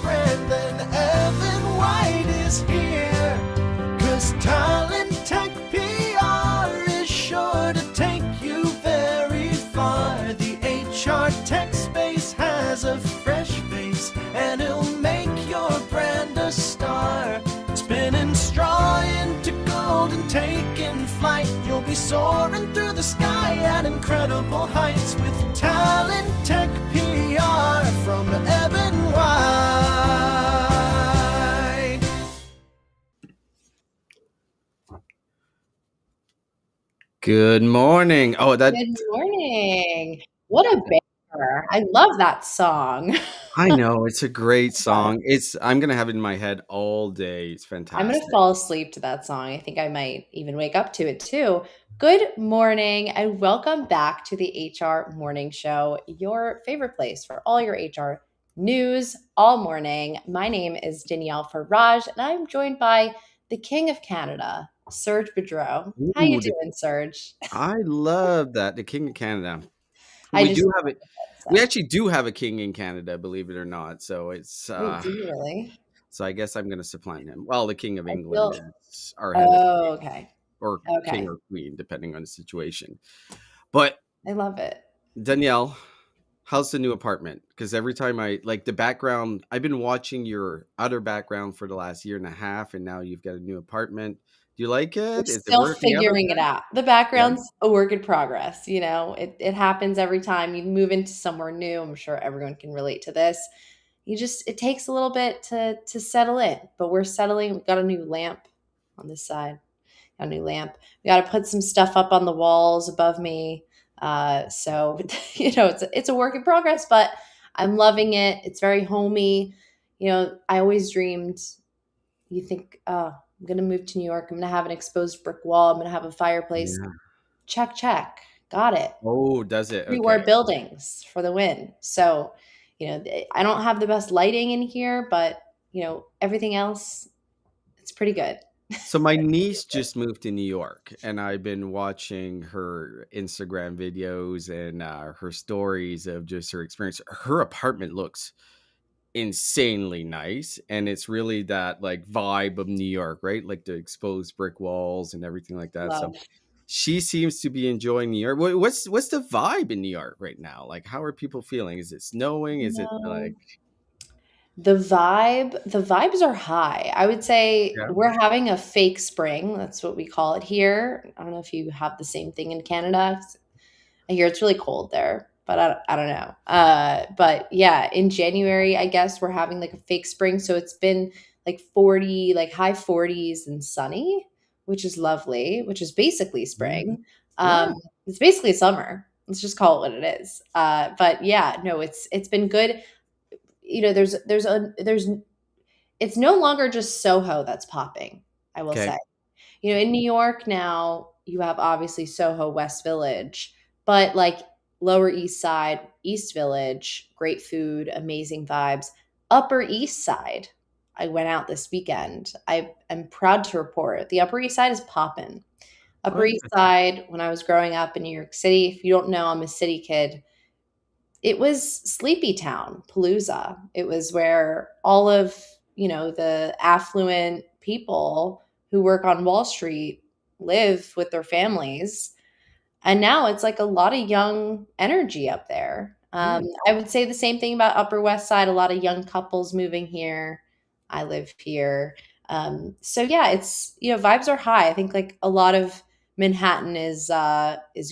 brand, then Evan White is here. 'Cause talent tech PR is sure to take you very far. The HR tech space has a fresh face, and it'll make your brand a star. Spinning straw into gold and taking flight, you'll be soaring through the sky at incredible heights with Talent Tech PR from Evan White. Good morning. Good morning. What a banger. I love that song. I know it's a great song. I'm gonna have it in my head all day. It's I'm going fantastic. to fall asleep to that song. I think I might even wake up to it too. Good morning and welcome back to the HR Morning Show, your favorite place for all your HR news all morning. My name is Danielle Farage and I'm joined by the King of Canada, Serge Boudreau. How you Ooh, doing, Serge? I love that. The King of Canada. I We just do have it. so. We actually do have a king in Canada, believe it or not. So it's Wait, do you really? so I guess I'm gonna supplant him. Well, the King of I England feel is our head of state, okay. or Okay. king or queen, depending on the situation. But I love it. Danielle, how's the new apartment? Because every time I like the background, I've been watching your other background for the last year and a half, and now you've got a new apartment. Do you like We're it? Is it still working out figuring it okay? out. The Yeah. background's a work in progress. You know, it happens every time you move into somewhere new. I'm sure everyone can relate to this. It takes a little bit to settle in, but we're settling. We've got a new lamp on this side, a new lamp. We got to put some stuff up on the walls above me. So it's a work in progress, but I'm loving it. It's very homey. You know, I always dreamed. You think, oh, I'm going to move to New York. I'm going to have an exposed brick wall. I'm going to have a fireplace. Yeah. Check. Got it. Oh, does it? Pre-war Okay. buildings for the win. So, I don't have the best lighting in here, but, everything else, it's pretty good. So my niece just moved to New York, and I've been watching her Instagram videos and her stories of just her experience. Her apartment looks insanely nice, and it's really that like vibe of New York, right? Like the exposed brick walls and everything like that. So Love. she seems to be enjoying New York. What's the vibe in New York right now? Like, how are people feeling? Is it snowing? Is it No. like The vibes are high. I would say yeah? we're having a fake spring. That's what we call it here. I don't know if you have the same thing in Canada. I hear it's really cold there, but I don't know. But yeah, in January, I guess we're having like a fake spring. So it's been like 40, like high 40s and sunny, which is lovely, which is basically spring. Yeah. It's basically summer. Let's just call it what it is. But yeah, no, it's been good. There's it's no longer just Soho that's popping, I will Okay. say. In New York now, you have obviously Soho, West Village, but like Lower East Side, East Village, great food, amazing vibes. Upper East Side, I went out this weekend. I am proud to report the Upper East Side is popping. Upper Well, East Side, when I was growing up in New York City, if you don't know, I'm a city kid. It was Sleepy Town, Palooza. It was where all of, the affluent people who work on Wall Street live with their families. And now it's like a lot of young energy up there. hmm. I would say the same thing about Upper West Side, a lot of young couples moving here. I live here. So yeah, it's, vibes are high. I think like a lot of Manhattan is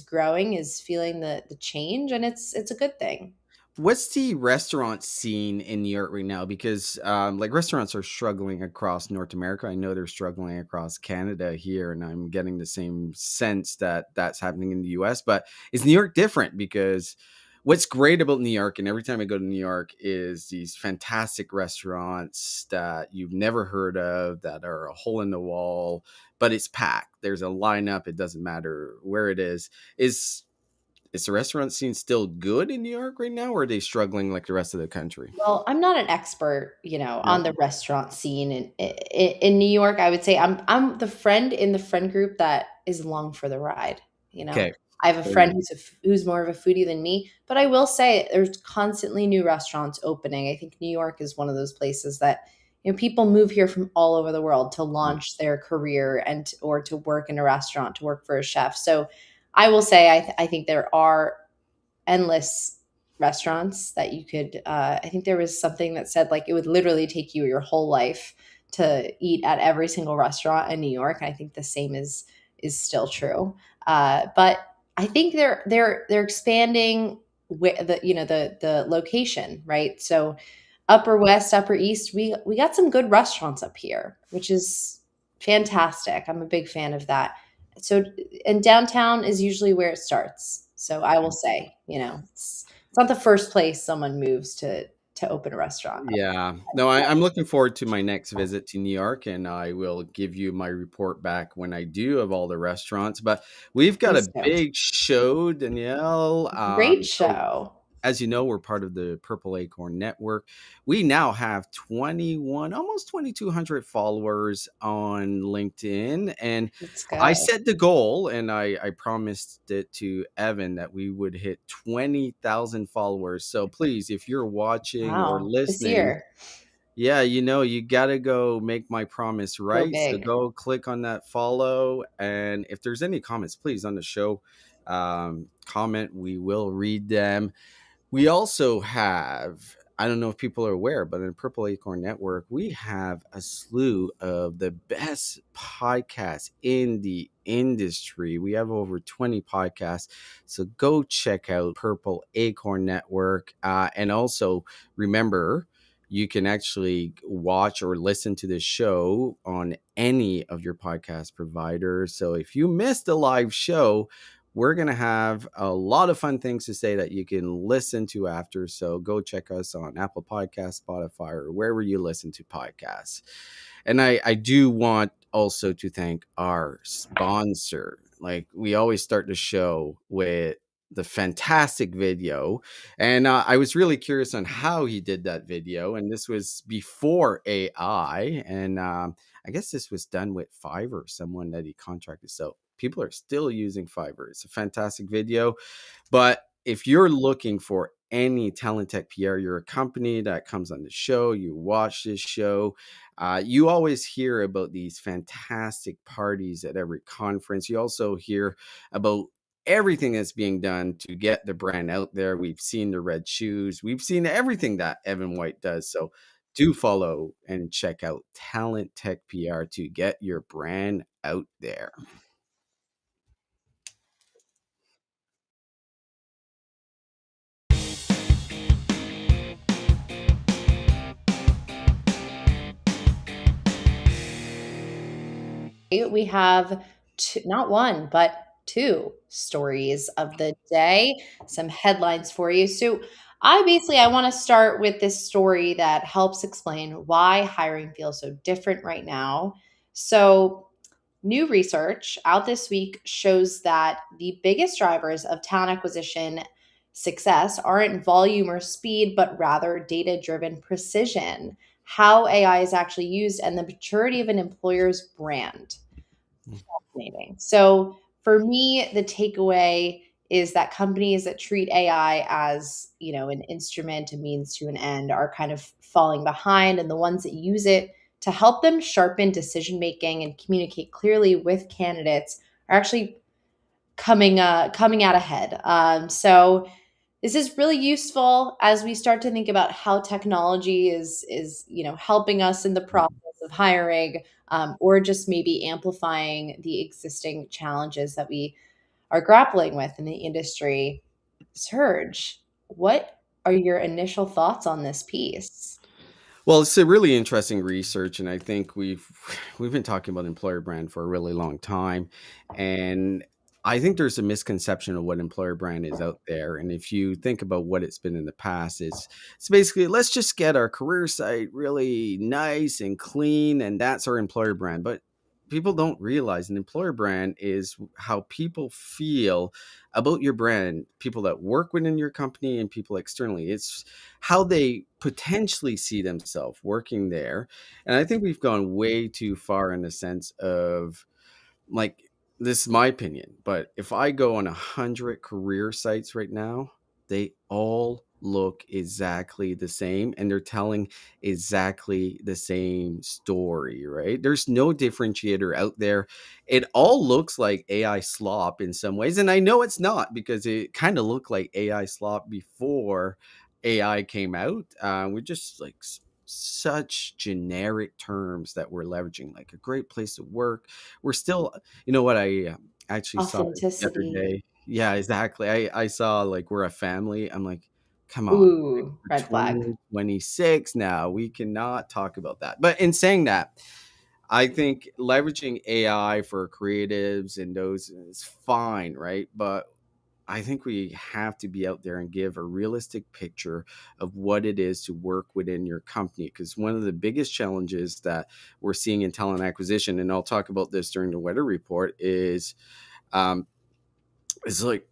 growing, is feeling the change, and it's a good thing. What's the restaurant scene in New York right now? Because like restaurants are struggling across North America. I know they're struggling across Canada here, and I'm getting the same sense that that's happening in the U.S. But is New York different? Because what's great about New York, and every time I go to New York, is these fantastic restaurants that you've never heard of that are a hole in the wall, but it's packed. There's a lineup. It doesn't matter where it is. Is the restaurant scene still good in New York right now, or are they struggling like the rest of the country? Well, I'm not an expert, Yeah. on the restaurant scene in New York. I would say I'm the friend in the friend group that is along for the ride. Okay. I have a friend who's more of a foodie than me, but I will say there's constantly new restaurants opening. I think New York is one of those places that people move here from all over the world to launch their career and or to work in a restaurant, to work for a chef. So I will say I think there are endless restaurants that you could. I think there was something that said like it would literally take you your whole life to eat at every single restaurant in New York. And I think the same is still true. But I think they're expanding the location, right? So Upper West, Upper East, we got some good restaurants up here, which is fantastic. I'm a big fan of that. So and downtown is usually where it starts. So I will say, it's not the first place someone moves to open a restaurant. Yeah. No, I'm looking forward to my next visit to New York, and I will give you my report back when I do of all the restaurants. But we've got Please a do. big show, Danielle. Great So show. as you know, we're part of the Purple Acorn Network. We now have 21, almost 2,200 followers on LinkedIn. And Let's I go. set the goal, and I promised it to Evan that we would hit 20,000 followers. So please, if you're watching or Wow. This listening, year, yeah, you got to go make my promise go right. So big. go click on that follow. And if there's any comments, please on the show, comment. We will read them. We also have, I don't know if people are aware, but in the Purple Acorn Network, we have a slew of the best podcasts in the industry. We have over 20 podcasts. So go check out Purple Acorn Network. And also remember, you can actually watch or listen to this show on any of your podcast providers. So if you missed a live show, we're going to have a lot of fun things to say that you can listen to after. So go check us on Apple Podcasts, Spotify, or wherever you listen to podcasts. And I do want also to thank our sponsor. Like we always start the show with the fantastic video. And I was really curious on how he did that video. And this was before AI. And I guess this was done with Fiverr, someone that he contracted. So people are still using Fiverr. It's a fantastic video. But if you're looking for any talent tech PR, you're a company that comes on the show, you watch this show, you always hear about these fantastic parties at every conference. You also hear about everything that's being done to get the brand out there. We've seen the red shoes, we've seen everything that Evan White does. So do follow and check out Talent Tech PR to get your brand out there. We have not one, but two stories of the day, some headlines for you. So, I want to start with this story that helps explain why hiring feels so different right now. So, new research out this week shows that the biggest drivers of talent acquisition success aren't volume or speed, but rather data driven precision, how AI is actually used, and the maturity of an employer's brand. Fascinating. So for me, the takeaway is that companies that treat AI as, an instrument, a means to an end, are kind of falling behind, and the ones that use it to help them sharpen decision making and communicate clearly with candidates are actually coming out ahead. So this is really useful as we start to think about how technology is helping us in the process of hiring, or just maybe amplifying the existing challenges that we are grappling with in the industry. Serge, what are your initial thoughts on this piece? Well, it's a really interesting research, and I think we've been talking about employer brand for a really long time, and I think there's a misconception of what employer brand is out there. And if you think about what it's been in the past, it's basically let's just get our career site really nice and clean, and that's our employer brand. But people don't realize an employer brand is how people feel about your brand, people that work within your company and people externally. It's how they potentially see themselves working there. And I think we've gone way too far in the sense of like this is my opinion, but if I go on 100 career sites right now, they all look exactly the same and they're telling exactly the same story, right? There's no differentiator out there. It all looks like AI slop in some ways. And I know it's not, because it kind of looked like AI slop before AI came out. We're just like such generic terms that we're leveraging, like a great place to work. We're still, you know what, I actually saw this the other Authenticity. day. Yeah, exactly. I saw like we're a family. I'm like, come on, like, Ooh, we're red flag. 2026 now. We cannot talk about that. But in saying that, I think leveraging AI for creatives and those is fine, right? But I think we have to be out there and give a realistic picture of what it is to work within your company. Because one of the biggest challenges that we're seeing in talent acquisition, and I'll talk about this during the weather report, um, is like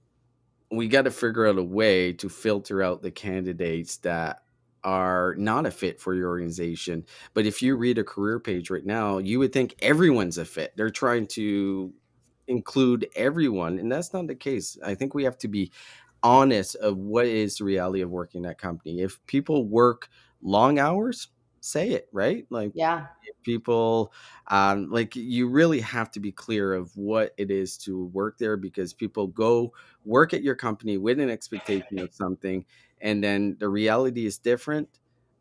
we got to figure out a way to filter out the candidates that are not a fit for your organization. But if you read a career page right now, you would think everyone's a fit. They're trying to include everyone, and that's not the case. I think we have to be honest of what is the reality of working at company. If people work long hours, say it, right? Like Yeah, if people like, you really have to be clear of what it is to work there, because people go work at your company with an expectation of something, and then the reality is different.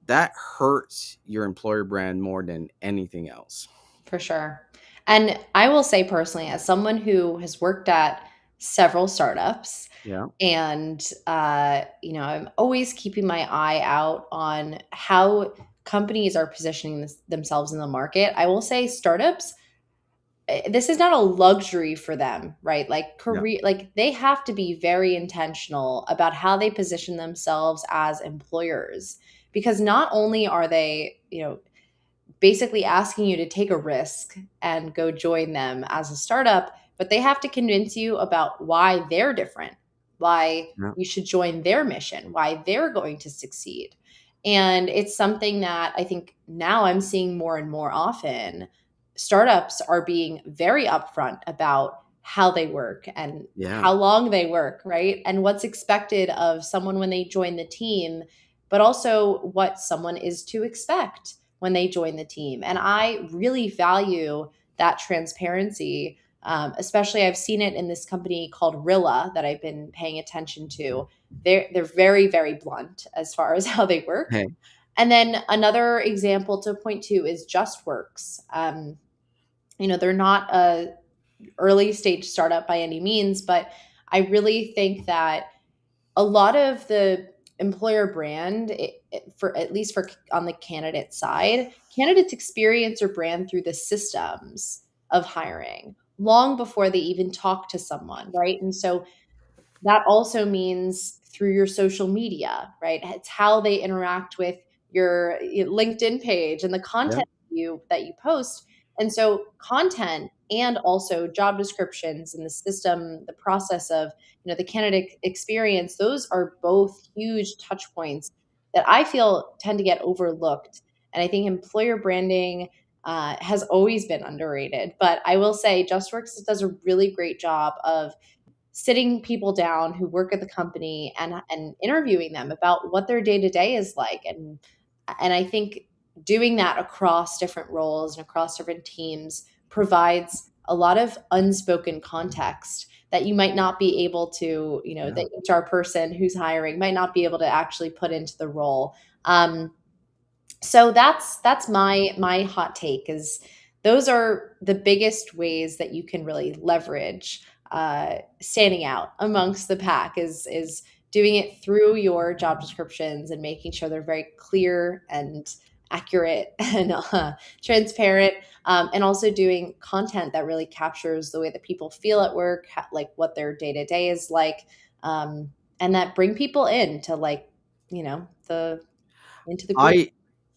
That hurts your employer brand more than anything else. for sure. And I will say personally, as someone who has worked at several startups, Yeah. and I'm always keeping my eye out on how companies are positioning themselves in the market. I will say startups, this is not a luxury for them, right? Like Yeah. career, like they have to be very intentional about how they position themselves as employers, because not only are they, basically asking you to take a risk and go join them as a startup, but they have to convince you about why they're different, why Yeah. you should join their mission, why they're going to succeed. And it's something that I think now I'm seeing more and more often. Startups are being very upfront about how they work and Yeah. how long they work, right? And what's expected of someone when they join the team, but also what someone is to expect when they join the team. And I really value that transparency. Especially, I've seen it in this company called Rilla that I've been paying attention to. They're very, very blunt as far as how they work. Hey. And then another example to point to is JustWorks. They're not a early stage startup by any means, but I really think that a lot of the employer brand, for at least for on the candidate side, candidates experience your brand through the systems of hiring long before they even talk to someone, right? And so that also means through your social media, right? It's how they interact with your LinkedIn page and the Yeah. content that you post. And so content and also job descriptions and the system, the process of, the candidate experience, those are both huge touch points that I feel tend to get overlooked. And I think employer branding has always been underrated. But I will say JustWorks does a really great job of sitting people down who work at the company and interviewing them about what their day to day is like, and I think doing that across different roles and across different teams provides a lot of unspoken context that you might not be able to, Yeah. the HR person who's hiring might not be able to actually put into the role. So that's my hot take is those are the biggest ways that you can really leverage standing out amongst the pack is doing it through your job descriptions and making sure they're very clear and accurate and transparent, and also doing content that really captures the way that people feel at work, like what their day to day is like, and that bring people into like the into the group. I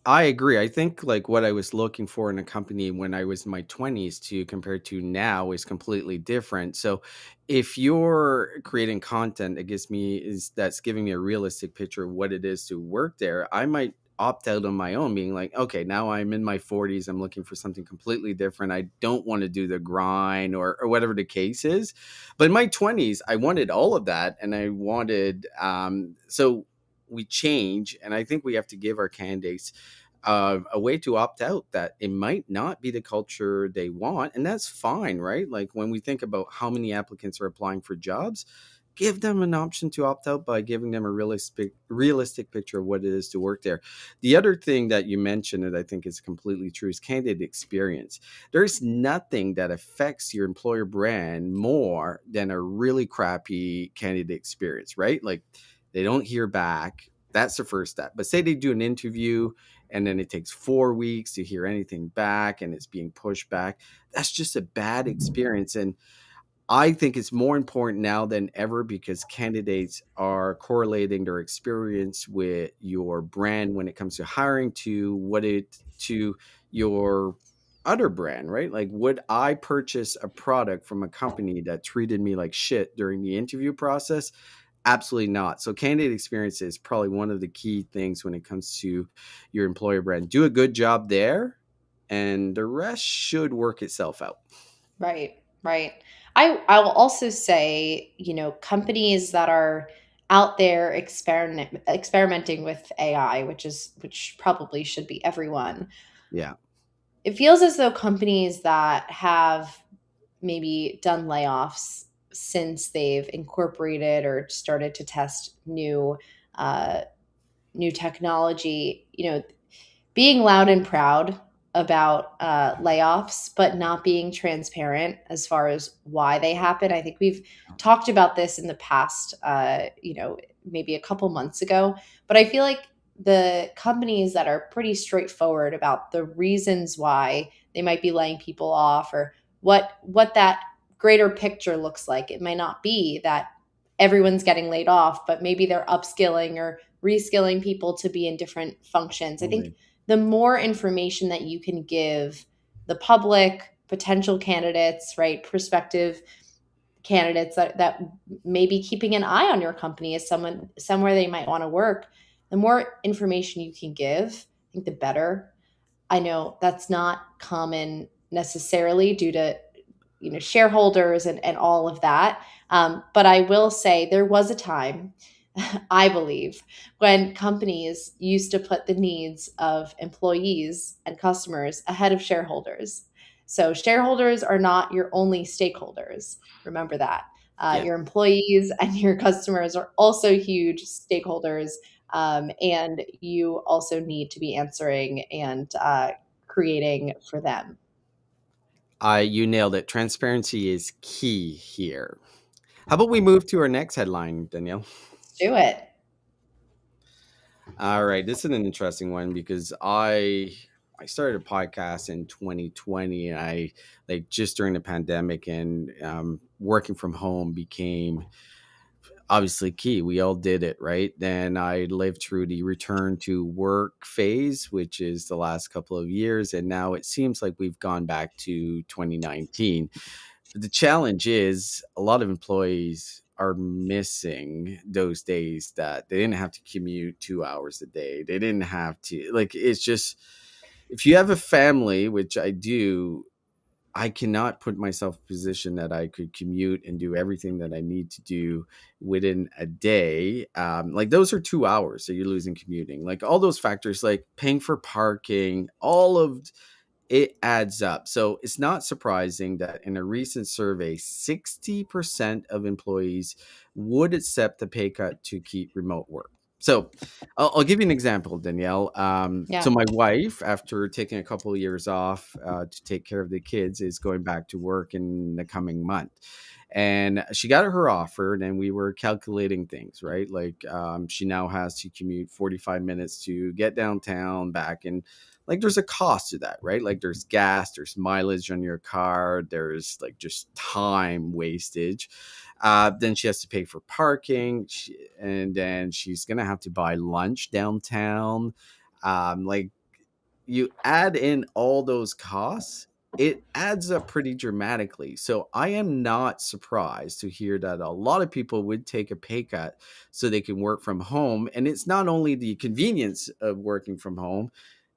I agree. I think like what I was looking for in a company when I was in my 20s to compared to now is completely different. So if you're creating content that gives me is that's giving me a realistic picture of what it is to work there, I might opt out on my own, being like, okay, now I'm in my 40s. I'm looking for something completely different. I don't want to do the grind or whatever the case is. But in my 20s, I wanted all of that. And I wanted, so we change. And I think we have to give our candidates a way to opt out, that it might not be the culture they want. And that's fine, right? Like when we think about how many applicants are applying for jobs, give them an option to opt out by giving them a realistic picture of what it is to work there. The other thing that you mentioned that I think is completely true is candidate experience. There's nothing that affects your employer brand more than a really crappy candidate experience, right? Like they don't hear back. That's the first step. But say they do an interview and then it takes 4 weeks to hear anything back and it's being pushed back. That's just a bad experience. And I think it's more important now than ever because candidates are correlating their experience with your brand when it comes to hiring to your other brand, right? Like, would I purchase a product from a company that treated me like shit during the interview process? Absolutely not. So, candidate experience is probably one of the key things when it comes to your employer brand. Do a good job there, and the rest should work itself out. Right, right. I will also say, companies that are out there experimenting with AI, which probably should be everyone. Yeah. It feels as though companies that have maybe done layoffs since they've incorporated or started to test uh, new technology, being loud and proud about layoffs, but not being transparent as far as why they happen. I think we've talked about this in the past, maybe a couple months ago, but I feel like the companies that are pretty straightforward about the reasons why they might be laying people off or what that greater picture looks like. It might not be that everyone's getting laid off, but maybe they're upskilling or reskilling people to be in different functions. I think Totally. the more information that you can give the public, potential candidates, right, prospective candidates that may be keeping an eye on your company as somewhere they might want to work, the more information you can give, I think the better. I know that's not common necessarily due to shareholders and all of that. But I will say there was a time, I believe, when companies used to put the needs of employees and customers ahead of shareholders. So shareholders are not your only stakeholders. Remember that. Yeah. Your employees and your customers are also huge stakeholders. And you also need to be answering and creating for them. You nailed it. Transparency is key here. How about we move to our next headline, Danielle? Let's do it. All right, this is an interesting one because I started a podcast in 2020. And I like just during the pandemic, and working from home became obviously key. We all did it, right? Then I lived through the return to work phase, which is the last couple of years, and now it seems like we've gone back to 2019. The challenge is a lot of employees are missing those days that they didn't have to commute 2 hours a day. They didn't have to, like, it's just, if you have a family, which I do, I cannot put myself in a position that I could commute and do everything that I need to do within a day. Like those are 2 hours. So you're losing commuting, like all those factors, like paying for parking, all of it adds up. So it's not surprising that in a recent survey, 60% of employees would accept a pay cut to keep remote work. So I'll give you an example, Danielle. So Yeah. my wife, after taking a couple of years off to take care of the kids, is going back to work in the coming month. And she got her offer, and we were calculating things, right? Like she now has to commute 45 minutes to get downtown, back, and like there's a cost to that, right? Like there's gas, there's mileage on your car, there's like just time wastage. Then she has to pay for parking, and then she's gonna have to buy lunch downtown. Like you add in all those costs, it adds up pretty dramatically. So I am not surprised to hear that a lot of people would take a pay cut so they can work from home. And it's not only the convenience of working from home,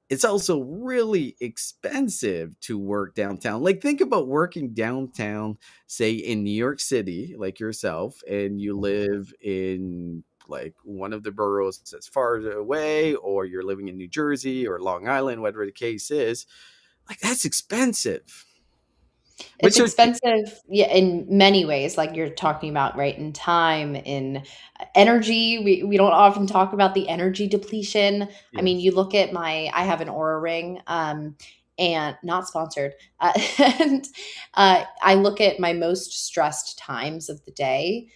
it's also really expensive to work downtown. Like, think about working downtown, say in New York City, like yourself, and you live in like one of the boroughs that's far away, or you're living in New Jersey or Long Island, whatever the case is. Like, that's expensive. It's What's your take? expensive, yeah, in many ways, like you're talking about, right? In time, in energy. We don't often talk about the energy depletion. I mean, Yes. you look at I have an Aura ring, and not sponsored. And I look at my most stressed times of the day.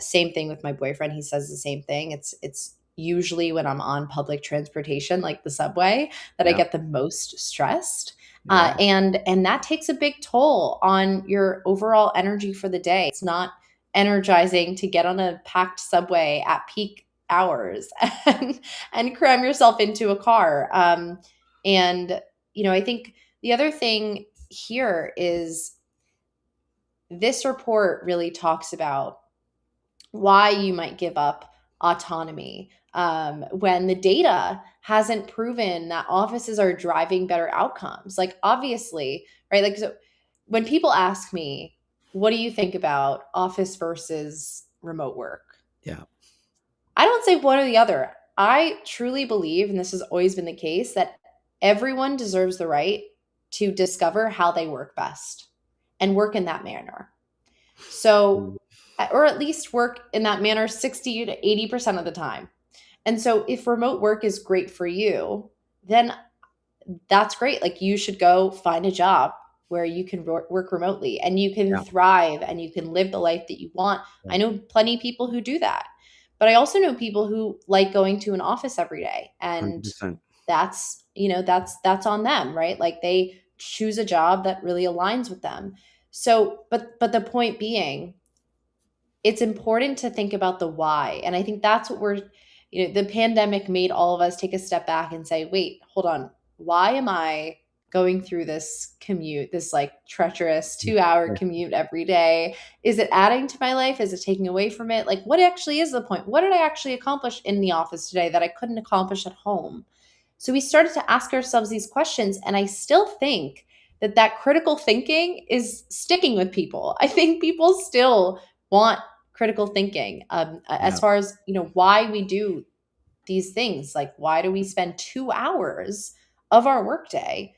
Same thing with my boyfriend. He says the same thing. It's usually when I'm on public transportation, like the subway, that I Yeah. get the most stressed. Yeah. And that takes a big toll on your overall energy for the day. It's not energizing to get on a packed subway at peak hours and cram yourself into a car. And I think the other thing here is this report really talks about why you might give up autonomy when the data hasn't proven that offices are driving better outcomes. Like, obviously, right? Like, so when people ask me, what do you think about office versus remote work? Yeah. I don't say one or the other. I truly believe, and this has always been the case, that everyone deserves the right to discover how they work best and work in that manner. So, Mm. or at least work in that manner 60 to 80% of the time. And so, if remote work is great for you, then that's great. Like, you should go find a job where you can work remotely and you can Yeah. thrive and you can live the life that you want. Yeah. I know plenty of people who do that. But I also know people who like going to an office every day, and 100%. that's on them, right? Like, they choose a job that really aligns with them. So, but the point being, it's important to think about the why. And I think that's what the pandemic made all of us take a step back and say, wait, hold on. Why am I going through this commute, this like treacherous 2 hour commute every day? Is it adding to my life? Is it taking away from it? Like, what actually is the point? What did I actually accomplish in the office today that I couldn't accomplish at home? So we started to ask ourselves these questions. And I still think that critical thinking is sticking with people. I think people still want critical thinking, as Yeah. far as why we do these things. Like, why do we spend 2 hours of our workday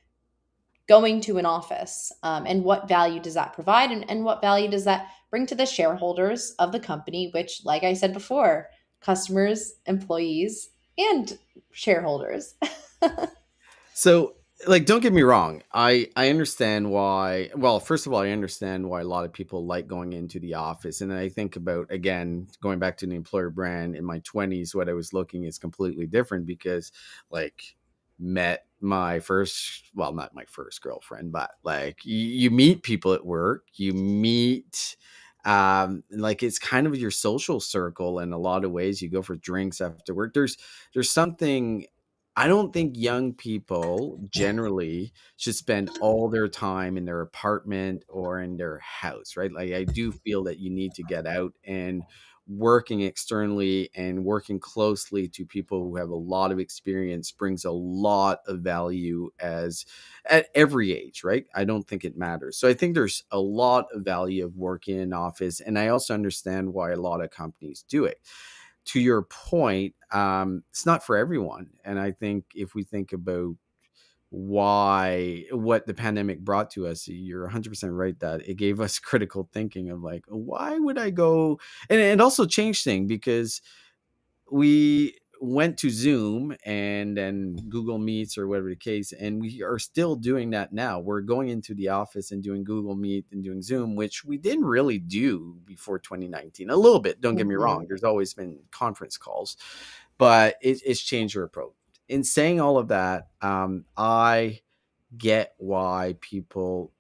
going to an office, and what value does that provide, and what value does that bring to the shareholders of the company, which, like I said before, customers, employees, and shareholders. So, like, don't get me wrong. I understand why. Well, first of all, I understand why a lot of people like going into the office, and I think about, again, going back to the employer brand. In my 20s, what I was looking is completely different because, like, met my first, well, not my first girlfriend, but like you meet people at work, you meet. Like, it's kind of your social circle in a lot of ways. You go for drinks after work. There's something. I don't think young people generally should spend all their time in their apartment or in their house, right? Like, I do feel that you need to get out and working externally and working closely to people who have a lot of experience brings a lot of value as at every age, right? I don't think it matters. So I think there's a lot of value of working in office, and I also understand why a lot of companies do it. To your point, it's not for everyone. And I think if we think about what the pandemic brought to us, you're 100% right that it gave us critical thinking of like, why would I go? And it also changed things because we went to Zoom and then Google Meets or whatever the case, and we are still doing that now. We're going into the office and doing Google Meet and doing Zoom, which we didn't really do before 2019. A little bit, don't get me wrong. Mhm. There's always been conference calls, but it's changed our approach. In saying all of that, I get why people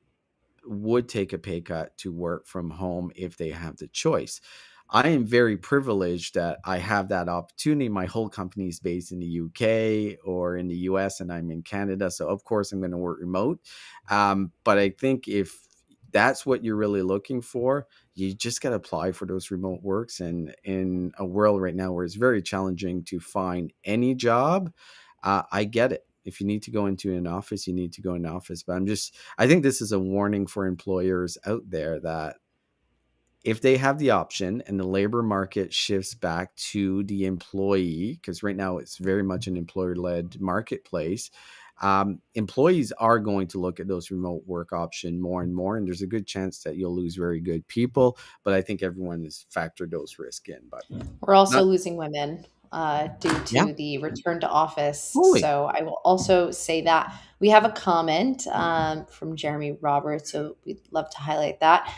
would take a pay cut to work from home if they have the choice. I am very privileged that I have that opportunity. My whole company is based in the UK or in the US, and I'm in Canada. So, of course, I'm going to work remote. But I think if that's what you're really looking for, you just got to apply for those remote works. And in a world right now where it's very challenging to find any job, I get it. If you need to go into an office, you need to go in an office. But I think this is a warning for employers out there that if they have the option and the labor market shifts back to the employee, because right now it's very much an employer-led marketplace, employees are going to look at those remote work option more and more, and there's a good chance that you'll lose very good people. But I think everyone has factored those risks in. But We're also not, losing women due yeah, to the return to office. totally, So I will also say that we have a comment from Jeremy Roberts. So we'd love to highlight that.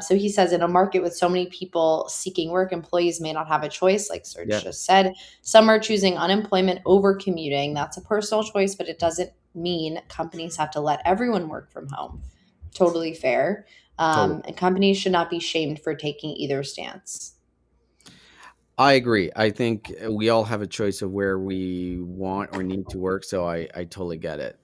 So he says, in a market with so many people seeking work, employees may not have a choice, like Serge yeah, just said. Some are choosing unemployment over commuting. That's a personal choice, but it doesn't mean companies have to let everyone work from home. Totally fair. totally. And companies should not be shamed for taking either stance. I agree. I think we all have a choice of where we want or need to work, so I totally get it.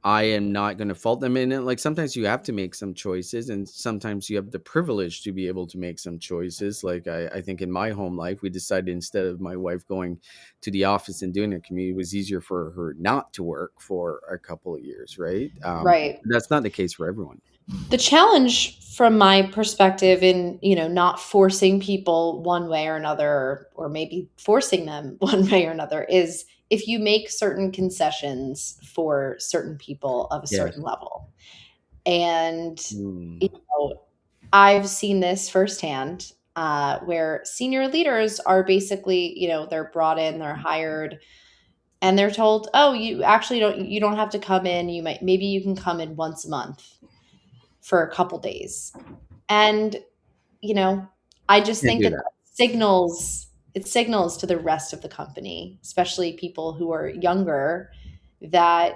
I am not going to fault them in it. Like sometimes you have to make some choices, and sometimes you have the privilege to be able to make some choices. Like I think in my home life, we decided instead of my wife going to the office and doing a commute, it was easier for her not to work for a couple of years, right? Right. That's not the case for everyone. The challenge from my perspective in, not forcing people one way or another, or maybe forcing them one way or another, is if you make certain concessions for certain people of a Yeah. certain level. And, Mm. you know, I've seen this firsthand, where senior leaders are basically, they're brought in, they're hired, and they're told, "Oh, you don't have to come in. Maybe you can come in once a month for a couple days." And, you know, I just Can't think do that that. it signals to the rest of the company, especially people who are younger, that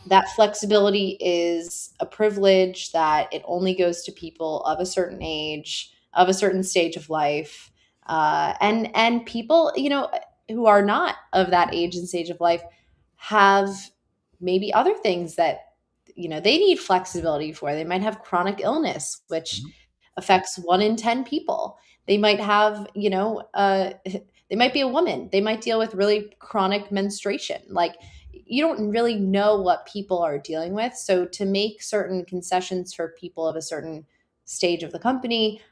that flexibility is a privilege, that it only goes to people of a certain age, of a certain stage of life, and people, who are not of that age and stage of life have maybe other things that they need flexibility for. They might have chronic illness, which Mhm. affects 1 in 10 people. They might have, they might be a woman. They might deal with really chronic menstruation. Like, you don't really know what people are dealing with. So to make certain concessions for people of a certain stage of the company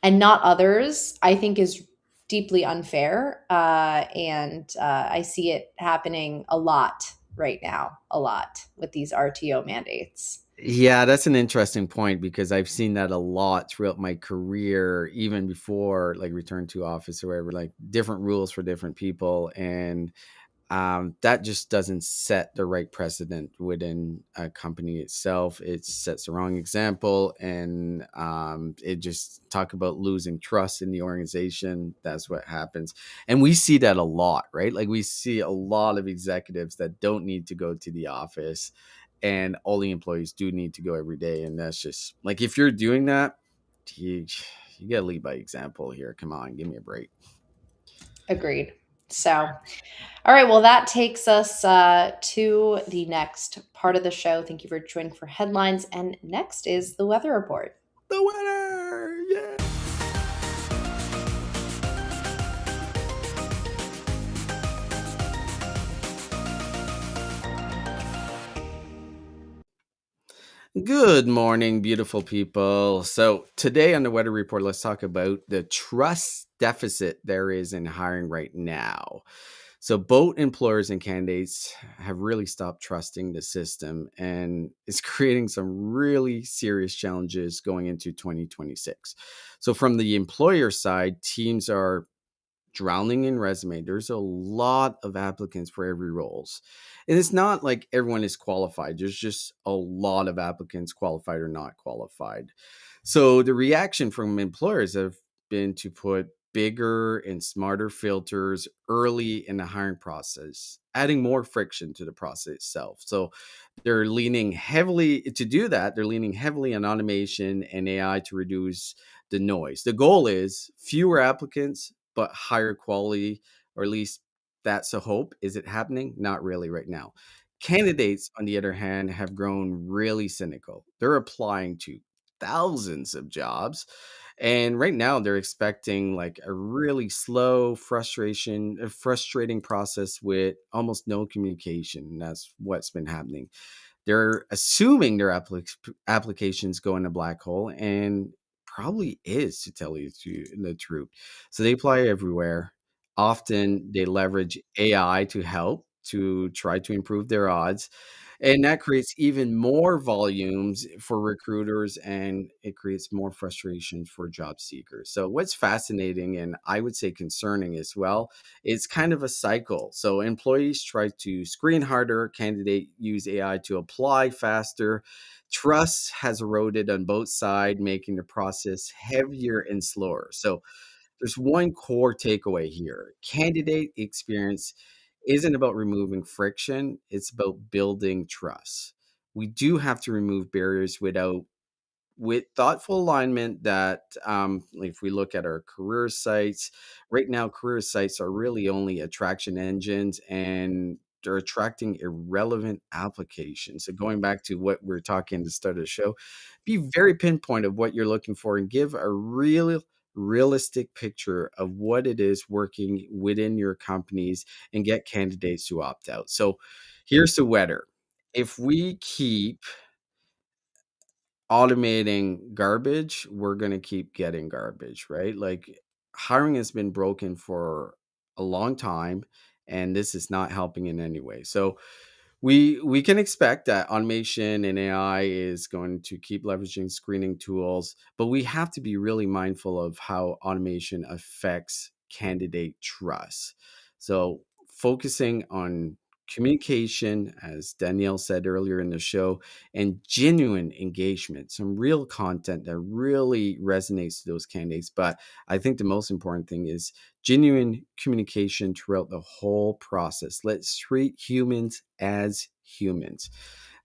and not others, I think is deeply unfair. And I see it happening a lot right now, a lot with these RTO mandates. Yeah, that's an interesting point because I've seen that a lot throughout my career, even before like return to office or whatever, like different rules for different people. And that just doesn't set the right precedent within a company itself. It sets the wrong example, and it just talk about losing trust in the organization. That's what happens, and we see that a lot, right? Like we see a lot of executives that don't need to go to the office, and all the employees do need to go every day. And that's just like if you're doing that, you you gotta lead by example here. Come on, give me a break. Agreed. So, all right. Well, that takes us to the next part of the show. Thank you for joining for headlines. And next is the weather report. The winner, yeah. Good morning, beautiful people. So, today on the weather report, let's talk about the trust deficit there is in hiring right now. So, both employers and candidates have really stopped trusting the system, and it's creating some really serious challenges going into 2026. So, from the employer side, teams are drowning in resume. There's a lot of applicants for every roles. And it's not like everyone is qualified. There's just a lot of applicants, qualified or not qualified. So the reaction from employers have been to put bigger and smarter filters early in the hiring process, adding more friction to the process itself. So they're leaning heavily to do that. They're leaning heavily on automation and AI to reduce the noise. The goal is fewer applicants, but higher quality, or at least that's a hope. Is it happening? Not really right now. Candidates, on the other hand, have grown really cynical. They're applying to thousands of jobs. And right now they're expecting like a really slow a frustrating process with almost no communication. And that's what's been happening. They're assuming their applications go in a black hole, and probably is, to tell you the truth. So they apply everywhere. Often they leverage AI to help to try to improve their odds. And that creates even more volumes for recruiters, and it creates more frustration for job seekers. So, what's fascinating and I would say concerning as well, it's kind of a cycle. So, employees try to screen harder, candidate use AI to apply faster. Trust has eroded on both sides, making the process heavier and slower. So, there's one core takeaway here. Candidate experience isn't about removing friction, it's about building trust. We do have to remove barriers with thoughtful alignment that if we look at our career sites right now, career sites are really only attraction engines, and they're attracting irrelevant applications. So going back to what we are talking at the start of the show, be very pinpoint of what you're looking for and give a real realistic picture of what it is working within your companies, and get candidates to opt out. So here's the weather. If we keep automating garbage, we're going to keep getting garbage, right? Like, hiring has been broken for a long time, and this is not helping in any way. So we can expect that automation and AI is going to keep leveraging screening tools, but we have to be really mindful of how automation affects candidate trust. So focusing on communication, as Danielle said earlier in the show, and genuine engagement, some real content that really resonates to those candidates. But I think the most important thing is genuine communication throughout the whole process. Let's treat humans as humans.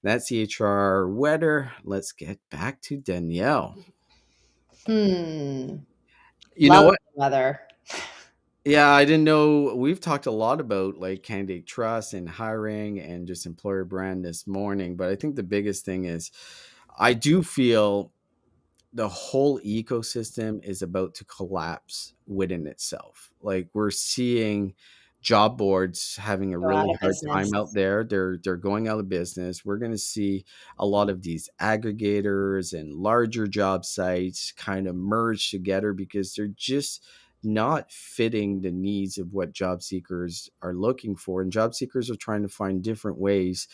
That's the HR weather. Let's get back to Danielle. Hmm. You know Love what? the weather. Yeah, I didn't know. We've talked a lot about like candidate trust and hiring and just employer brand this morning, but I think the biggest thing is I do feel the whole ecosystem is about to collapse within itself. Like, we're seeing job boards having a Go out really of hard time out business. there. They're going out of business. We're going to see a lot of these aggregators and larger job sites kind of merge together because they're just not fitting the needs of what job seekers are looking for, and job seekers are trying to find different ways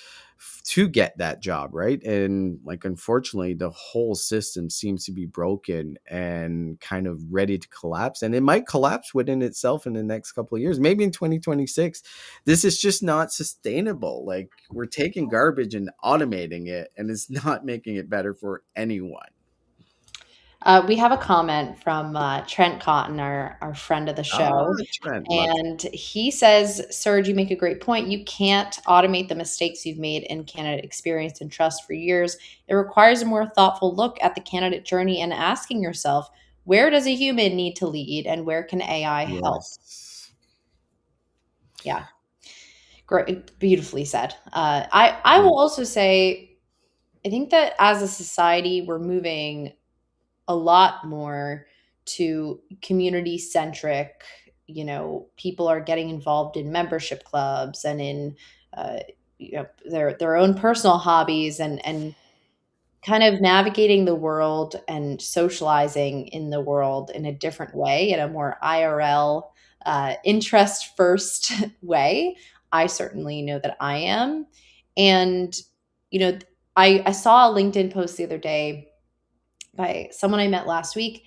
to get that job, right? And like, unfortunately, the whole system seems to be broken and kind of ready to collapse, and it might collapse within itself in the next couple of years, maybe in 2026. This is just not sustainable. Like, we're taking garbage and automating it, and it's not making it better for anyone. We have a comment from Trent Cotton, our friend of the show. Trent, love. And he says, Serge, you make a great point. You can't automate the mistakes you've made in candidate experience and trust for years. It requires a more thoughtful look at the candidate journey and asking yourself, where does a human need to lead and where can AI help? Yes. Yeah, great. Beautifully said. I Mm. will also say, I think that as a society, we're moving a lot more to community centric. People are getting involved in membership clubs and in uh, their own personal hobbies, and kind of navigating the world and socializing in the world in a different way, in a more IRL, interest first way. I certainly know that I am. And you know I saw a LinkedIn post the other day by someone I met last week,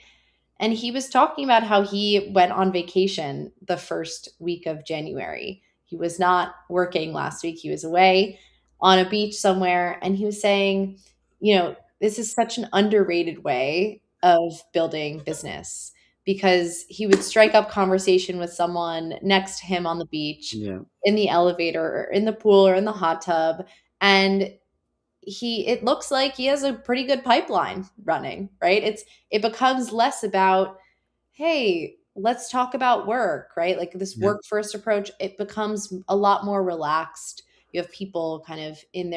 and he was talking about how he went on vacation the first week of January. He was not working last week. He was away on a beach somewhere. And he was saying, this is such an underrated way of building business. because he would strike up conversation with someone next to him on the beach, Yeah. in the elevator, or in the pool, or in the hot tub, and it looks like he has a pretty good pipeline running, right? It becomes less about, hey, let's talk about work, right? Like this Yeah. work first approach, it becomes a lot more relaxed. You have people kind of in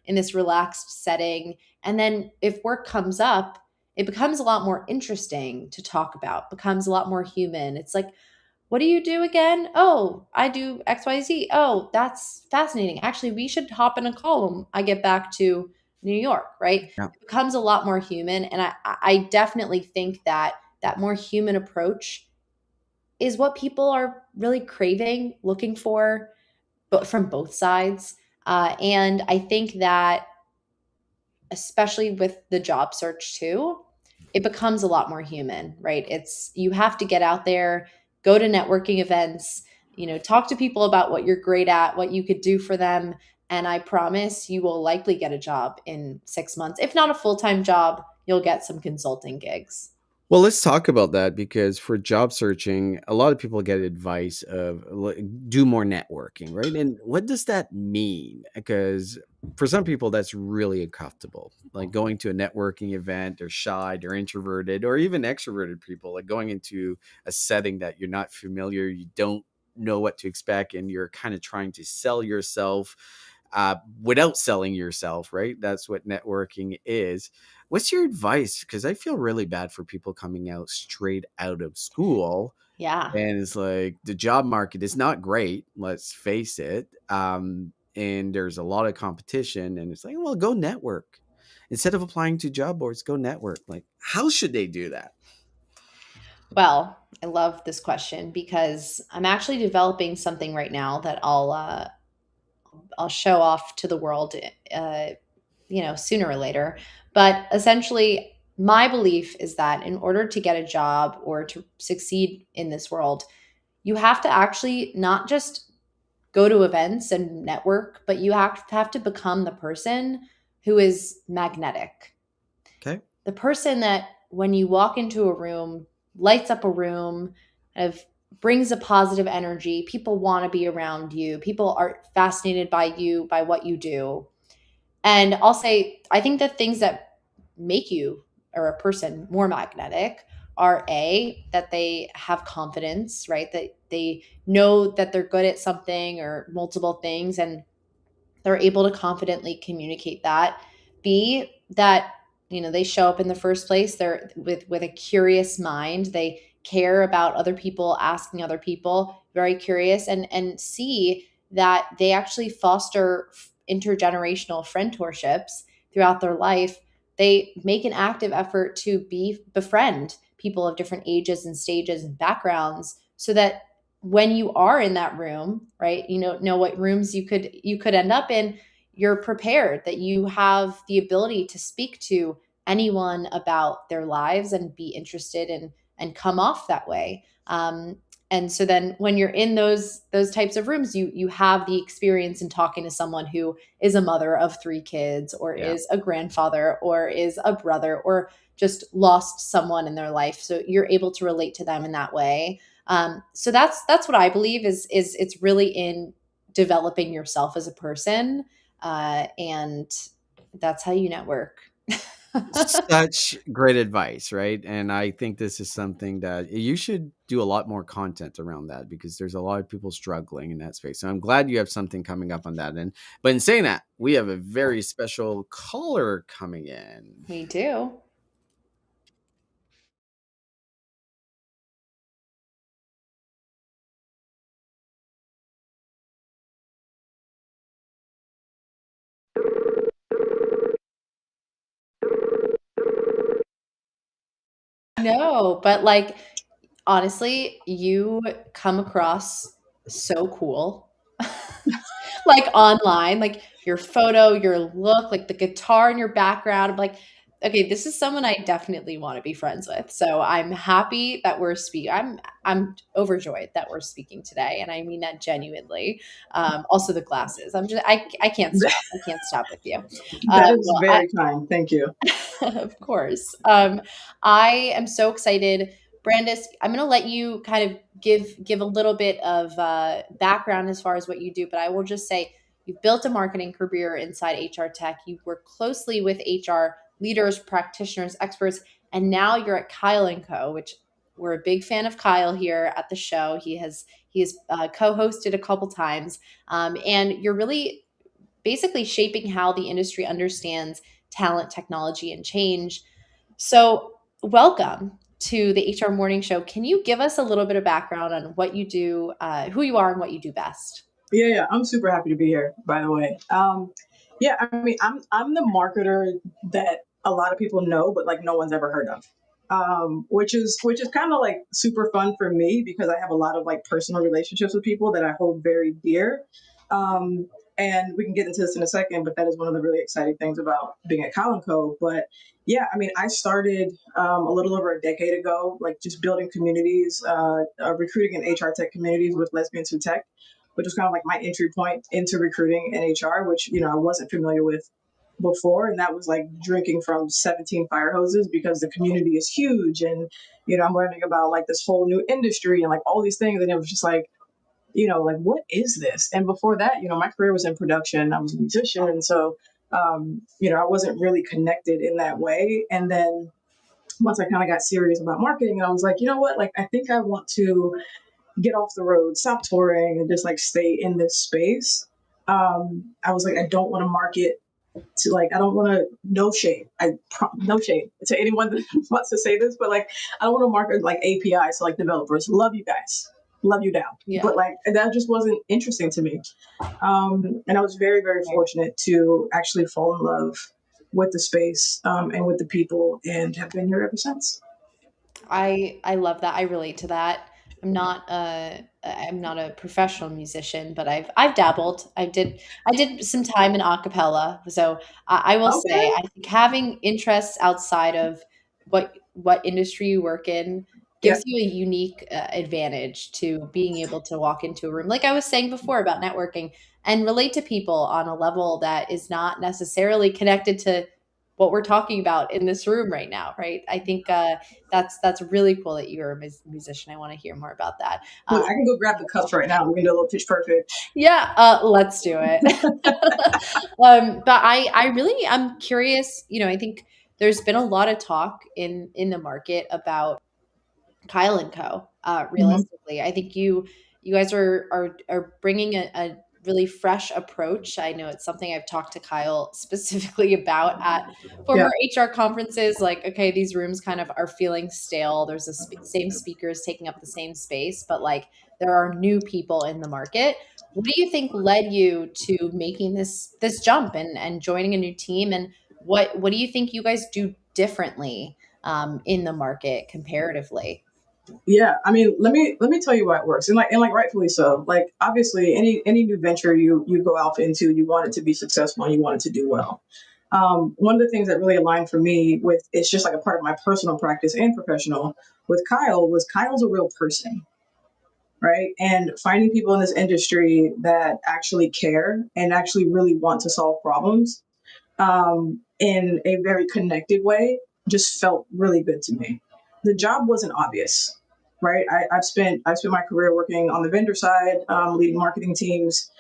this relaxed setting. And then if work comes up, it becomes a lot more interesting to talk about, becomes a lot more human. It's like, what do you do again? Oh, I do XYZ. Oh, that's fascinating. Actually, we should hop in a call when I get back to New York, right? Yeah. It becomes a lot more human. And I definitely think that that more human approach is what people are really craving, looking for, but from both sides. And I think that, especially with the job search too, it becomes a lot more human, right? It's, you have to get out there, go to networking events, talk to people about what you're great at, what you could do for them. And I promise you will likely get a job in 6 months. If not a full-time job, you'll get some consulting gigs. Well, let's talk about that because for job searching, a lot of people get advice of do more networking, right? And what does that mean? Because for some people, that's really uncomfortable. Like going to a networking event, they're shy, they're introverted, or even extroverted people, like going into a setting that you're not familiar, you don't know what to expect, and you're kind of trying to sell yourself without selling yourself, right? That's what networking is. What's your advice? Because I feel really bad for people coming out straight out of school. Yeah. And it's like the job market is not great, let's face it. And there's a lot of competition. And it's like, well, go network. Instead of applying to job boards, go network. Like, how should they do that? Well, I love this question because I'm actually developing something right now that I'll show off to the world, sooner or later. But essentially, my belief is that in order to get a job or to succeed in this world, you have to actually not just go to events and network, but you have to become the person who is magnetic. Okay. The person that when you walk into a room, lights up a room, kind of brings a positive energy. People want to be around you. People are fascinated by you, by what you do. And I'll say, I think the things that make you or a person more magnetic are that they have confidence, right? That they know that they're good at something or multiple things, and they're able to confidently communicate that. B, that they show up in the first place, they're with a curious mind, they care about other people, asking other people, very curious. And C, that they actually foster intergenerational friendships throughout their life. They make an active effort to befriend people of different ages and stages and backgrounds, so that when you are in that room, right, know what rooms you could end up in, you're prepared, that you have the ability to speak to anyone about their lives and be interested and come off that way. And so then when you're in those types of rooms, you have the experience in talking to someone who is a mother of 3 kids, or Yeah. is a grandfather, or is a brother, or just lost someone in their life. So you're able to relate to them in that way. So that's what I believe is it's really in developing yourself as a person, and that's how you network. Such great advice, right? And I think this is something that you should do a lot more content around that because there's a lot of people struggling in that space. So I'm glad you have something coming up on that end. But in saying that, we have a very special caller coming in. We do. No, but like, honestly, you come across so cool. Like online, like your photo, your look, like the guitar in your background. I'm like, okay, this is someone I definitely want to be friends with. So I'm happy that we're speaking. I'm overjoyed that we're speaking today, and I mean that genuinely. Also the glasses. I can't stop. I can't stop with you. That is Well, very kind. Thank you. of course. I am so excited. Brandis, I'm going to let you kind of give a little bit of background as far as what you do, but I will just say you've built a marketing career inside HR tech. You work closely with HR leaders, practitioners, experts, and now you're at Kyle and Co., which we're a big fan of Kyle here at the show. He has co-hosted a couple times, and you're really basically shaping how the industry understands talent, technology, and change. So, welcome to the HR Morning Show. Can you give us a little bit of background on what you do, who you are, and what you do best? Yeah, I'm super happy to be here, by the way. Yeah, I mean, I'm the marketer that a lot of people know, but like no one's ever heard of. Which is kind of like super fun for me because I have a lot of like personal relationships with people that I hold very dear. Um, and we can get into this in a second, but that is one of the really exciting things about being at Colin Co. But yeah, I mean, I started a little over a decade ago, like just building communities, recruiting and HR tech communities with lesbians who tech, which was kind of like my entry point into recruiting and HR, which, I wasn't familiar with before. And that was like drinking from 17 fire hoses because the community is huge. And, I'm learning about like this whole new industry and like all these things. And it was just like, like, what is this? And before that, my career was in production. I was a musician. And so, I wasn't really connected in that way. And then once I kind of got serious about marketing, I was like, you know what? Like, I think I want to get off the road, stop touring, and just like stay in this space. I was like, I don't want to market to like, I don't want to, no shade. No shade to anyone that wants to say this, but like, I don't want to market like APIs to like developers. Love you guys, love you down. Yeah. But like, that just wasn't interesting to me. And I was very, very fortunate to actually fall in love with the space and with the people, and have been here ever since. I love that. I relate to that. I'm not a professional musician, but I've dabbled. I did some time in a cappella. So I will say Okay. I think having interests outside of what industry you work in Yeah. gives you a unique advantage to being able to walk into a room, like I was saying before about networking, and relate to people on a level that is not necessarily connected to what we're talking about in this room right now, right? I think that's really cool that you're a musician. I want to hear more about that. Look, I can go grab the cups right now. We can do a little pitch perfect. Yeah, let's do it. But I really I'm curious. I think there's been a lot of talk in the market about Kyle and Co. Mhm. Realistically, I think you guys are bringing a really fresh approach. I know it's something I've talked to Kyle specifically about at Yeah. former HR conferences. Like, okay, these rooms kind of are feeling stale. There's the same speakers taking up the same space, but like there are new people in the market. What do you think led you to making this jump and joining a new team? And what do you think you guys do differently in the market comparatively? Yeah, I mean, let me tell you why it works, and like rightfully so. Like obviously, any new venture you go out into, you want it to be successful and you want it to do well. One of the things that really aligned for me with it's just like a part of my personal practice and professional with Kyle was Kyle's a real person, right? And finding people in this industry that actually care and actually really want to solve problems in a very connected way just felt really good to me. The job wasn't obvious, right? I've spent my career working on the vendor side, leading marketing teams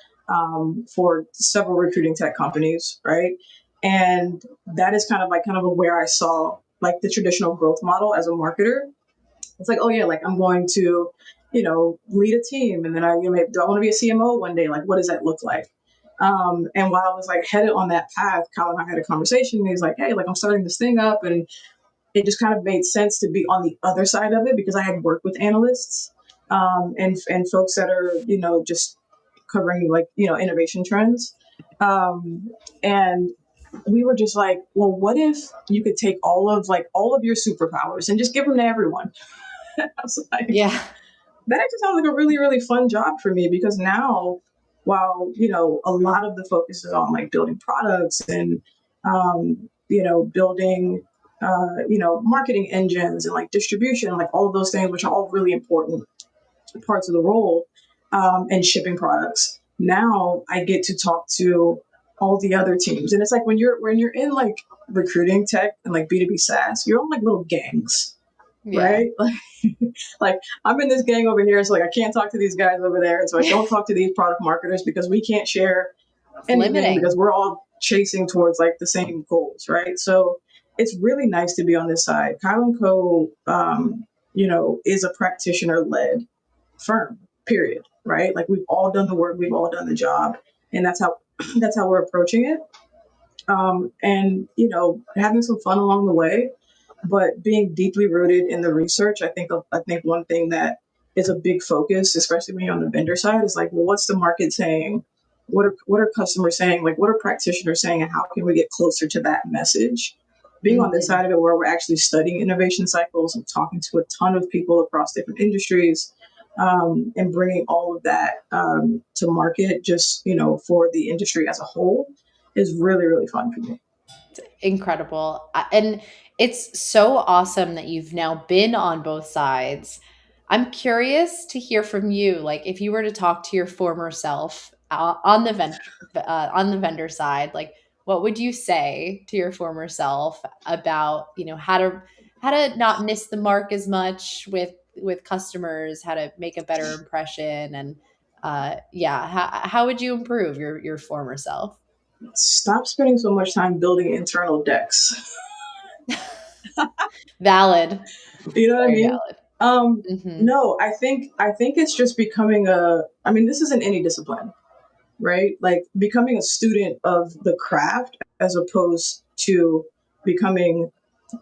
for several recruiting tech companies, right? And that is kind of where I saw like the traditional growth model as a marketer. It's like, oh yeah, like I'm going to, lead a team, and then do I want to be a CMO one day? Like, what does that look like? And while I was like headed on that path, Kyle and I had a conversation. And he's like, hey, like I'm starting this thing up, and it just kind of made sense to be on the other side of it because I had worked with analysts and folks that are, just covering like, innovation trends. And we were just like, well, what if you could take all of your superpowers and just give them to everyone? I was like, Yeah. that actually sounds like a really, really fun job for me because now, while, a lot of the focus is on like building products and, building, marketing engines and like distribution, like all of those things, which are all really important parts of the role, and shipping products. Now I get to talk to all the other teams. And it's like when you're in like recruiting tech and like B2B SaaS, you're on like little gangs, Yeah. right? Like I'm in this gang over here, so like I can't talk to these guys over there, and so I don't talk to these product marketers because we can't share It's anything because limiting. we're all chasing towards like the same goals, right? So it's really nice to be on this side. Kyle and Co. Is a practitioner led firm, period, right? Like we've all done the work, we've all done the job, and that's how that's how we're approaching it. And having some fun along the way, but being deeply rooted in the research. I think one thing that is a big focus, especially when you're on the vendor side, is like, well, what's the market saying? What are customers saying? Like, what are practitioners saying, and how can we get closer to that message? Being on this Mhm. side of it, where we're actually studying innovation cycles and talking to a ton of people across different industries, and bringing all of that to market, just for the industry as a whole, is really really fun for me. Incredible. And it's so awesome that you've now been on both sides. I'm curious to hear from you. Like, if you were to talk to your former self on the vendor side, like, what would you say to your former self about how to not miss the mark as much with customers, how to make a better impression, and yeah, how would you improve your former self? Stop spending so much time building internal decks. Valid. You know what I Very mean? valid. Hmm. No, I think it's just becoming I mean, this isn't any discipline, right? Like becoming a student of the craft as opposed to becoming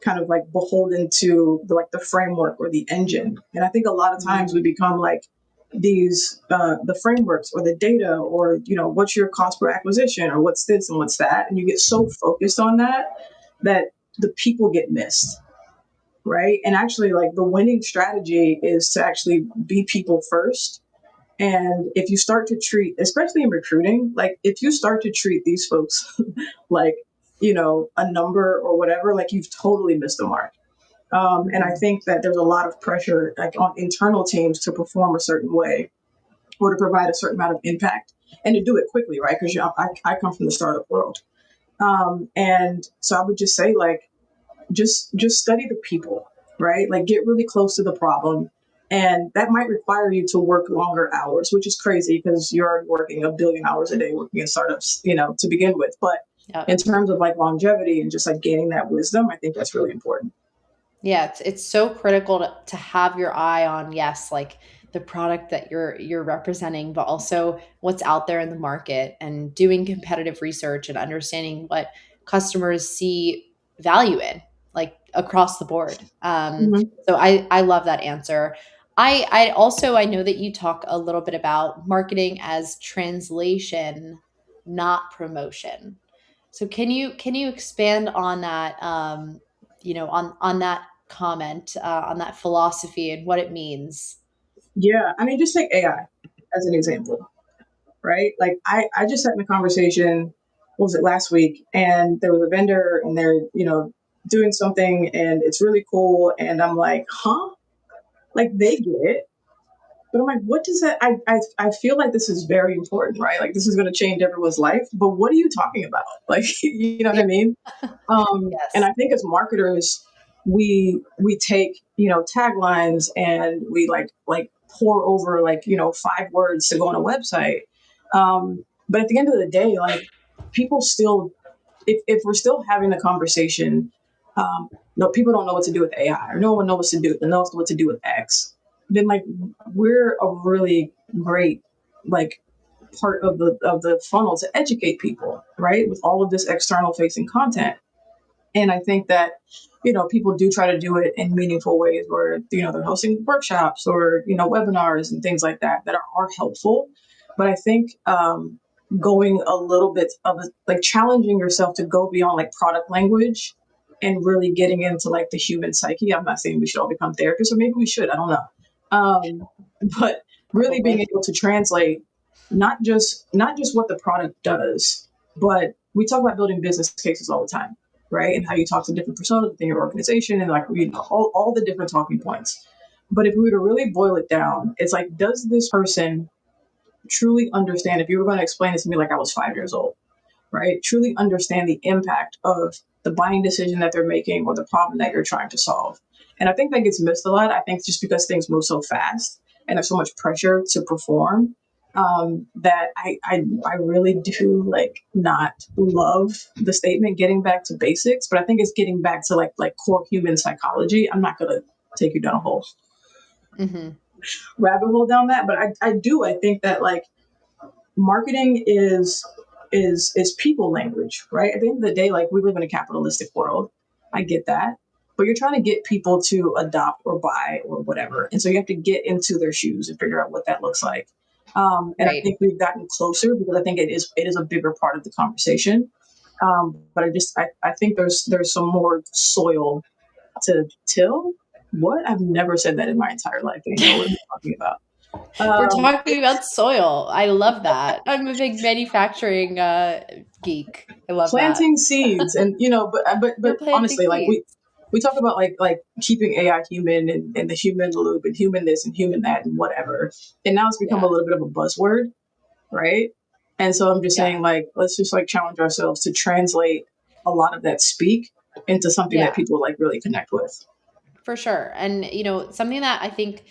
kind of like beholden to the framework or the engine. And I think a lot of times we become like these the frameworks or the data, or what's your cost per acquisition, or what's this and what's that, and you get so focused on that the people get missed, right? And actually, like, the winning strategy is to actually be people first. And if you start to treat, especially in recruiting, like if you start to treat these folks like, a number or whatever, like you've totally missed the mark. And I think that there's a lot of pressure like on internal teams to perform a certain way or to provide a certain amount of impact and to do it quickly, right? Because I come from the startup world. And so I would just say, like, just study the people, right? Like get really close to the problem. And that might require you to work longer hours, which is crazy because you're already working a billion hours a day working in startups, to begin with. But in Yep. terms of like longevity and just like gaining that wisdom, I think that's really important. Yeah, it's so critical to have your eye on, yes, like the product that you're representing, but also what's out there in the market, and doing competitive research and understanding what customers see value in, like across the board. Mhm. So I love that answer. I know that you talk a little bit about marketing as translation, not promotion. So can you expand on that? On that comment, on that philosophy and what it means. Yeah. I mean, just take AI as an example, right? Like I just sat in a conversation, what was it, last week, and there was a vendor and they're, doing something and it's really cool. And I'm like, huh? Like they get it. But I'm like, what does that? I feel like this is very important, right? Like this is going to change everyone's life. But what are you talking about? Like, you know what Yeah. I mean? And Yes. I think as marketers, we take taglines and we like pour over like 5 words to go on a website. But at the end of the day, like people still, if we're still having the conversation, no, people don't know what to do with AI, or no one knows what to do with X. Then like we're a really great like part of the funnel to educate people, right? With all of this external facing content. And I think that, people do try to do it in meaningful ways where, they're hosting workshops or, webinars and things like that are helpful. But I think going a little bit of like challenging yourself to go beyond like product language and really getting into like the human psyche. I'm not saying we should all become therapists, or maybe we should, I don't know. But really being Probably. able to translate not just what the product does, but we talk about building business cases all the time, right? And how you talk to different personas within your organization and like all the different talking points. But if we were to really boil it down, it's like, does this person truly understand? If you were going to explain this to me like I was 5 years old, right? Truly understand the impact of the buying decision that they're making or the problem that you're trying to solve. And I think that gets missed a lot. I think just because things move so fast and there's so much pressure to perform, that I really do like not love the statement getting back to basics, but I think it's getting back to like core human psychology. I'm not gonna take you down a whole rabbit hole down that, but I think that like marketing is people language, right? At the end of the day, like we live in a capitalistic world. I get that. But you're trying to get people to adopt or buy or whatever. And so you have to get into their shoes and figure out what that looks like. And I Right. think we've gotten closer because I think it is a bigger part of the conversation. But I think there's some more soil to till. What? I've never said that in my entire life. Danielle, what are you talking about? We're talking about soil. I love that. I'm a big manufacturing geek. I love that. Planting seeds, and We're but planting honestly, like seeds. we talk about like keeping AI human and the human loop and human this and human that and whatever, and now it's become a Yeah. little bit of a buzzword, right? And so I'm just Yeah. saying, like, let's just like challenge ourselves to translate a lot of that speak into something Yeah. that people like really connect with. For sure. And something that I think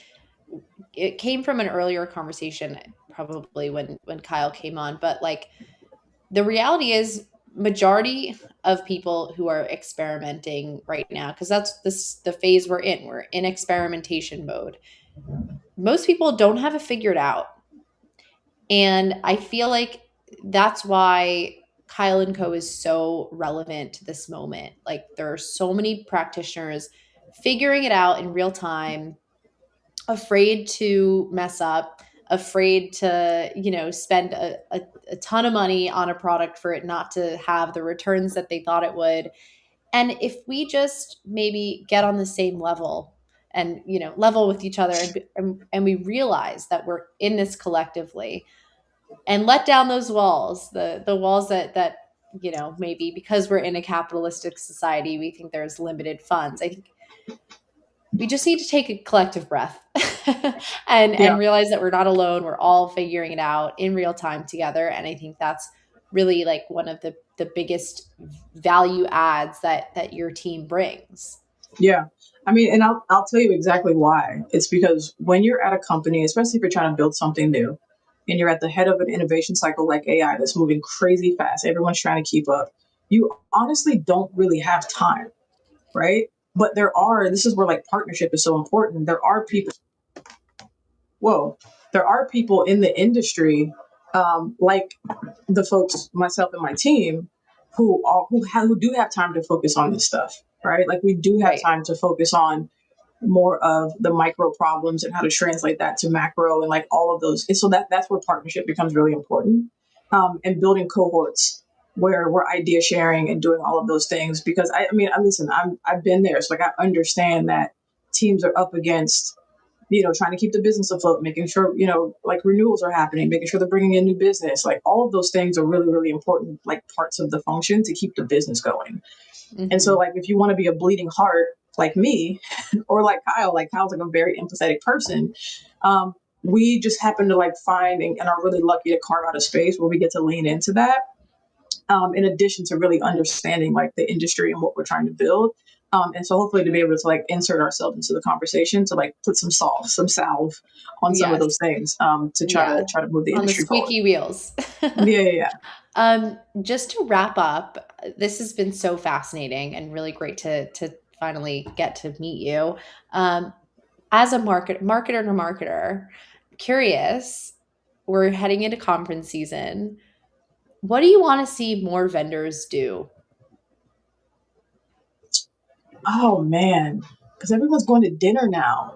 it came from an earlier conversation, probably when Kyle came on, but like the reality is majority of people who are experimenting right now, because that's the phase we're in. We're in experimentation mode. Most people don't have it figured out. And I feel like that's why Kyle and Co is so relevant to this moment. Like there are so many practitioners figuring it out in real time, afraid to mess up, afraid to, spend a ton of money on a product for it not to have the returns that they thought it would. And if we just maybe get on the same level and, level with each other and we realize that we're in this collectively and let down those walls, the walls that, maybe because we're in a capitalistic society, we think there's limited funds. I think we just need to take a collective breath and realize that we're not alone. We're all figuring it out in real time together. And I think that's really like one of the biggest value adds that your team brings. Yeah. I mean, and I'll tell you exactly why. It's because when you're at a company, especially if you're trying to build something new and you're at the head of an innovation cycle like AI that's moving crazy fast, everyone's trying to keep up, you honestly don't really have time, right? But this is where like partnership is so important. There are people in the industry, like the folks, myself and my team, who do have time to focus on this stuff, right? Like we do have Right. time to focus on more of the micro problems and how to translate that to macro and like all of those. And so that's where partnership becomes really important, and building cohorts where we're idea sharing and doing all of those things. Because I've been there, so like I understand that teams are up against trying to keep the business afloat, making sure, like renewals are happening, making sure they're bringing in new business. Like all of those things are really, really important, like parts of the function to keep the business going. Mm-hmm. And so like, if you want to be a bleeding heart like me or like Kyle's like a very empathetic person, we just happen to like find and are really lucky to carve out a space where we get to lean into that. In addition to really understanding like the industry and what we're trying to build. And so hopefully to be able to like insert ourselves into the conversation to like put some salve on some of those things, to try to move the on the industry forward. squeaky wheels. Yeah. Just to wrap up, this has been so fascinating and really great to finally get to meet you. As a marketer, curious, we're heading into conference season. What do you want to see more vendors do? Oh man, because everyone's going to dinner now.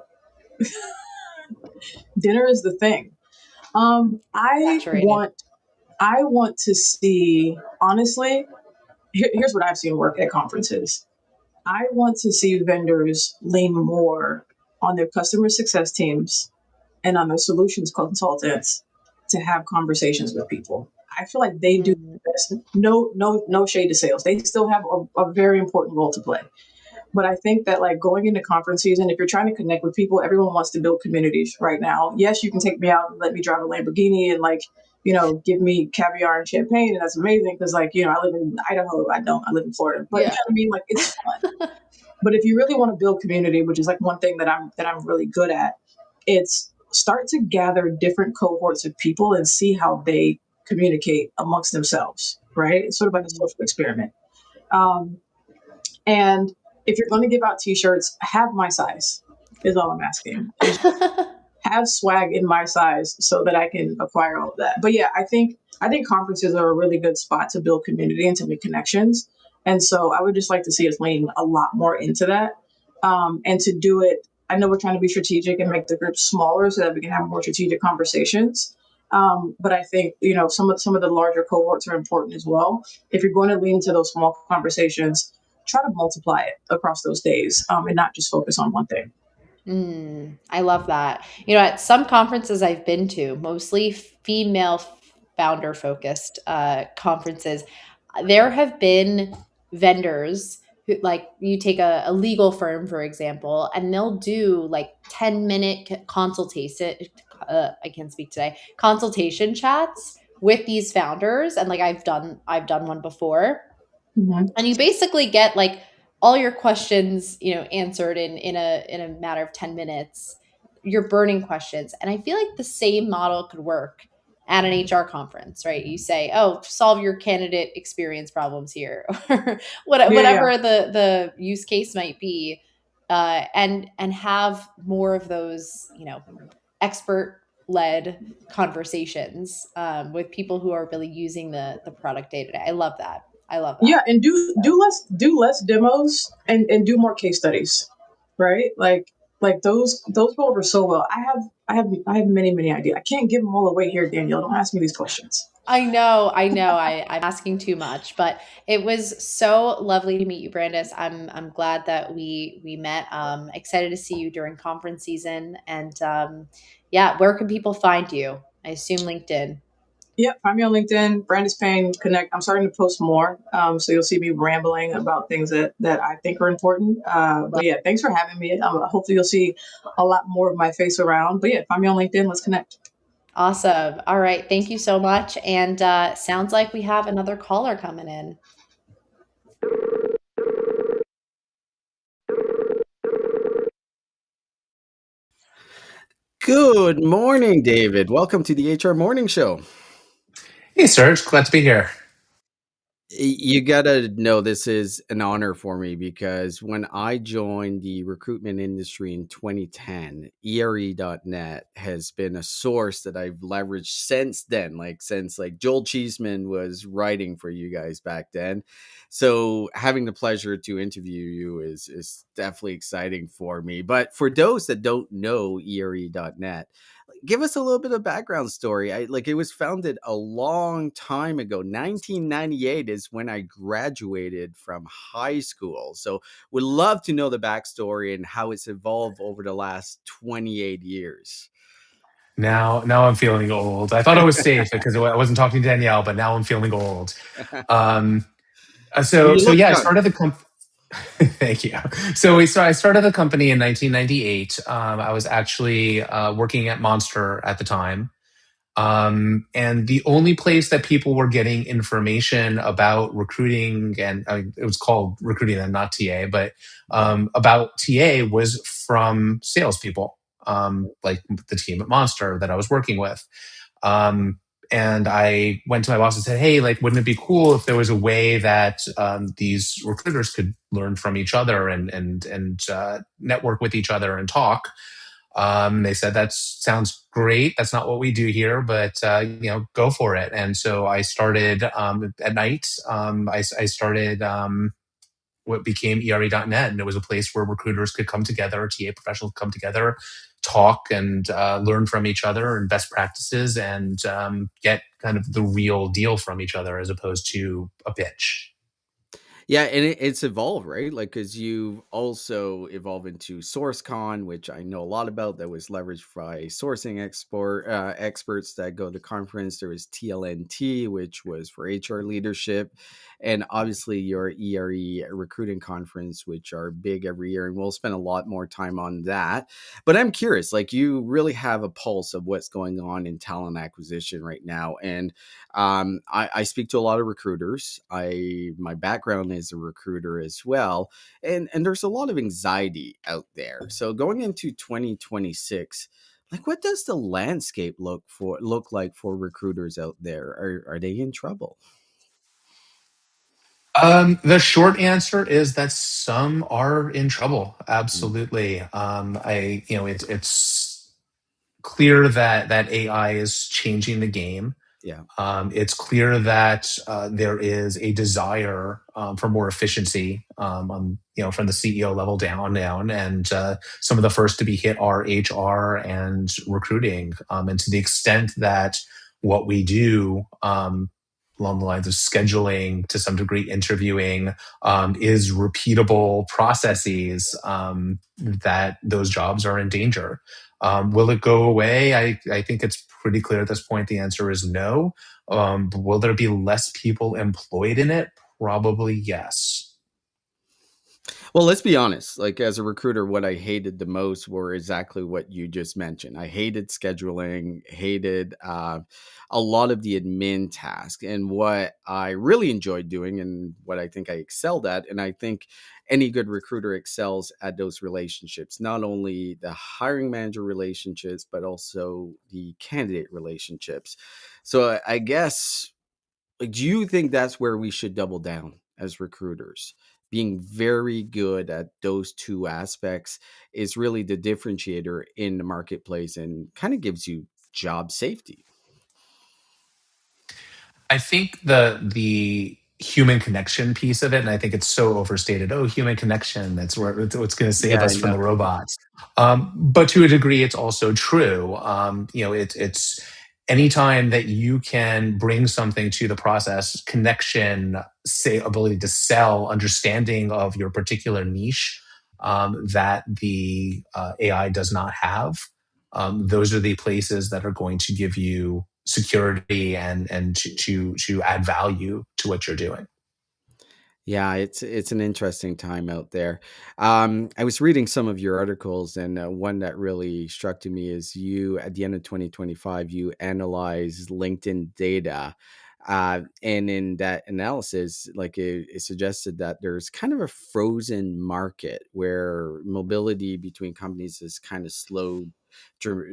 Dinner is the thing. Saturated. I want to see, honestly, here's what I've seen work at conferences. I want to see vendors lean more on their customer success teams and on their solutions consultants to have conversations with people. I feel like they do the best. No shade to sales. They still have a very important role to play. But I think that like going into conference season, if you're trying to connect with people, everyone wants to build communities right now. Yes, you can take me out and let me drive a Lamborghini and like, give me caviar and champagne, and that's amazing because, like, I live in Idaho. I live in Florida, but you know what I mean. Like, it's fun. But if you really want to build community, which is like one thing that I'm really good at, it's start to gather different cohorts of people and see how they communicate amongst themselves. Right? It's sort of like a social experiment. And if you're going to give out T-shirts, have my size. Is all I'm asking. Have swag in my size so that I can acquire all of that. But yeah, I think conferences are a really good spot to build community and to make connections. And so I would just like to see us lean a lot more into that. And to do it, I know we're trying to be strategic and make the group smaller so that we can have more strategic conversations. But I think some of the larger cohorts are important as well. If you're going to lean into those small conversations, try to multiply it across those days, and not just focus on one thing. I love that. At some conferences I've been to, mostly female founder focused conferences, there have been vendors who, like, you take a legal firm, for example, and they'll do like 10-minute consultation. I can't speak today. Consultation chats with these founders, and like I've done one before, and you basically get like all your questions answered in a matter of 10 minutes, your burning questions. And I feel like the same model could work at an HR conference, right? You say, oh, solve your candidate experience problems here, or whatever the use case might be, and have more of those expert led conversations with people who are really using the product day to day. I love that. Yeah, and do less demos and do more case studies, right? Like those go over so well. I have many ideas. I can't give them all away here, Danielle. Don't ask me these questions. I know. I'm asking too much, but it was so lovely to meet you, Brandis. I'm glad that we met. Excited to see you during conference season. And yeah, where can people find you? I assume LinkedIn. Yeah, find me on LinkedIn, Brandis Payne Connect. I'm starting to post more, so you'll see me rambling about things that I think are important. But yeah, thanks for having me. Hopefully you'll see a lot more of my face around. But yeah, find me on LinkedIn. Let's connect. Awesome. All right. Thank you so much. And sounds like we have another caller coming in. Good morning, David. Welcome to the HR Morning Show. Hey, Serge. Glad to be here. You gotta know this is an honor for me because when I joined the recruitment industry in 2010, ERE.net has been a source that I've leveraged since then, since Joel Cheeseman was writing for you guys back then. So having the pleasure to interview you is definitely exciting for me. But for those that don't know ERE.net, give us a little bit of background story. It was founded a long time ago. 1998 is when I graduated from high school. So would love to know the backstory and how it's evolved over the last 28 years. Now I'm feeling old. I thought I was safe because I wasn't talking to Danielle, but now I'm feeling old. So You look yeah, I young. started the company. Thank you. I started the company in 1998. I was actually working at Monster at the time. And the only place that people were getting information about recruiting, and it was called recruiting and not TA, but about TA was from salespeople, like the team at Monster that I was working with. And I went to my boss and said, "Hey, wouldn't it be cool if there was a way that these recruiters could learn from each other and network with each other and talk?" They said, "That sounds great. That's not what we do here, but go for it." And so I started at night. I started what became ERE.net, and it was a place where recruiters could come together, TA professionals come together, talk and learn from each other and best practices, and get kind of the real deal from each other as opposed to a pitch. Yeah, and it's evolved, right? Like, because you also evolve into SourceCon, which I know a lot about. That was leveraged by sourcing experts that go to the conference. There was TLNT, which was for HR leadership, and obviously your ERE recruiting conference, which are big every year. And we'll spend a lot more time on that. But I'm curious, like, you really have a pulse of what's going on in talent acquisition right now, and I speak to a lot of recruiters. My background is a recruiter as well, and there's a lot of anxiety out there. So going into 2026, like, what does the landscape look like for recruiters out there? Are they in trouble? The short answer is that some are in trouble. Mm, Absolutely. It's clear that AI is changing the game. yeah. It's clear that there is a desire for more efficiency, from the CEO level down, and some of the first to be hit are HR and recruiting. And to the extent that what we do, along the lines of scheduling, to some degree interviewing, is repeatable processes, that those jobs are in danger. Will it go away? I think it's pretty clear at this point the answer is no. But will there be less people employed in it? Probably yes. Well, let's be honest. Like, as a recruiter, what I hated the most were exactly what you just mentioned. I hated scheduling, hated a lot of the admin tasks, and what I really enjoyed doing, and what I think I excelled at, and I think any good recruiter excels at those relationships, not only the hiring manager relationships, but also the candidate relationships. So I guess, like, do you think that's where we should double down as recruiters? Being very good at those two aspects is really the differentiator in the marketplace and kind of gives you job safety. I think the human connection piece of it, and I think it's so overstated. Oh, human connection, that's what's going to save Yeah, I us from know. the robots. But to a degree, it's also true. It's anytime that you can bring something to the process, connection, say, ability to sell, understanding of your particular niche, that the AI does not have. Those are the places that are going to give you security and to add value to what you're doing. Yeah, it's an interesting time out there. I was reading some of your articles, and one that really struck to me is you, at the end of 2025, you analyzed LinkedIn data, and in that analysis, like, it suggested that there's kind of a frozen market where mobility between companies is kind of slowed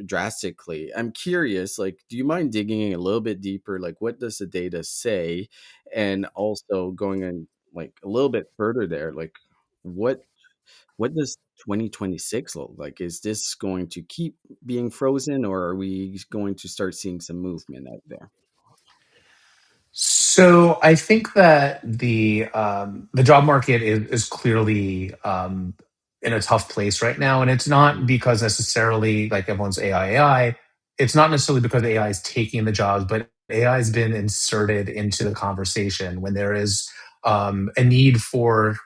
drastically. I'm curious, like, do you mind digging in a little bit deeper? Like, what does the data say? And also going in like a little bit further there, like, what what does 2026 look like? Is this going to keep being frozen, or are we going to start seeing some movement out there? So I think that the job market is clearly in a tough place right now, and it's not Mm, because necessarily like everyone's AI. It's not necessarily because AI is taking the jobs, but AI has been inserted into the conversation when there is a need for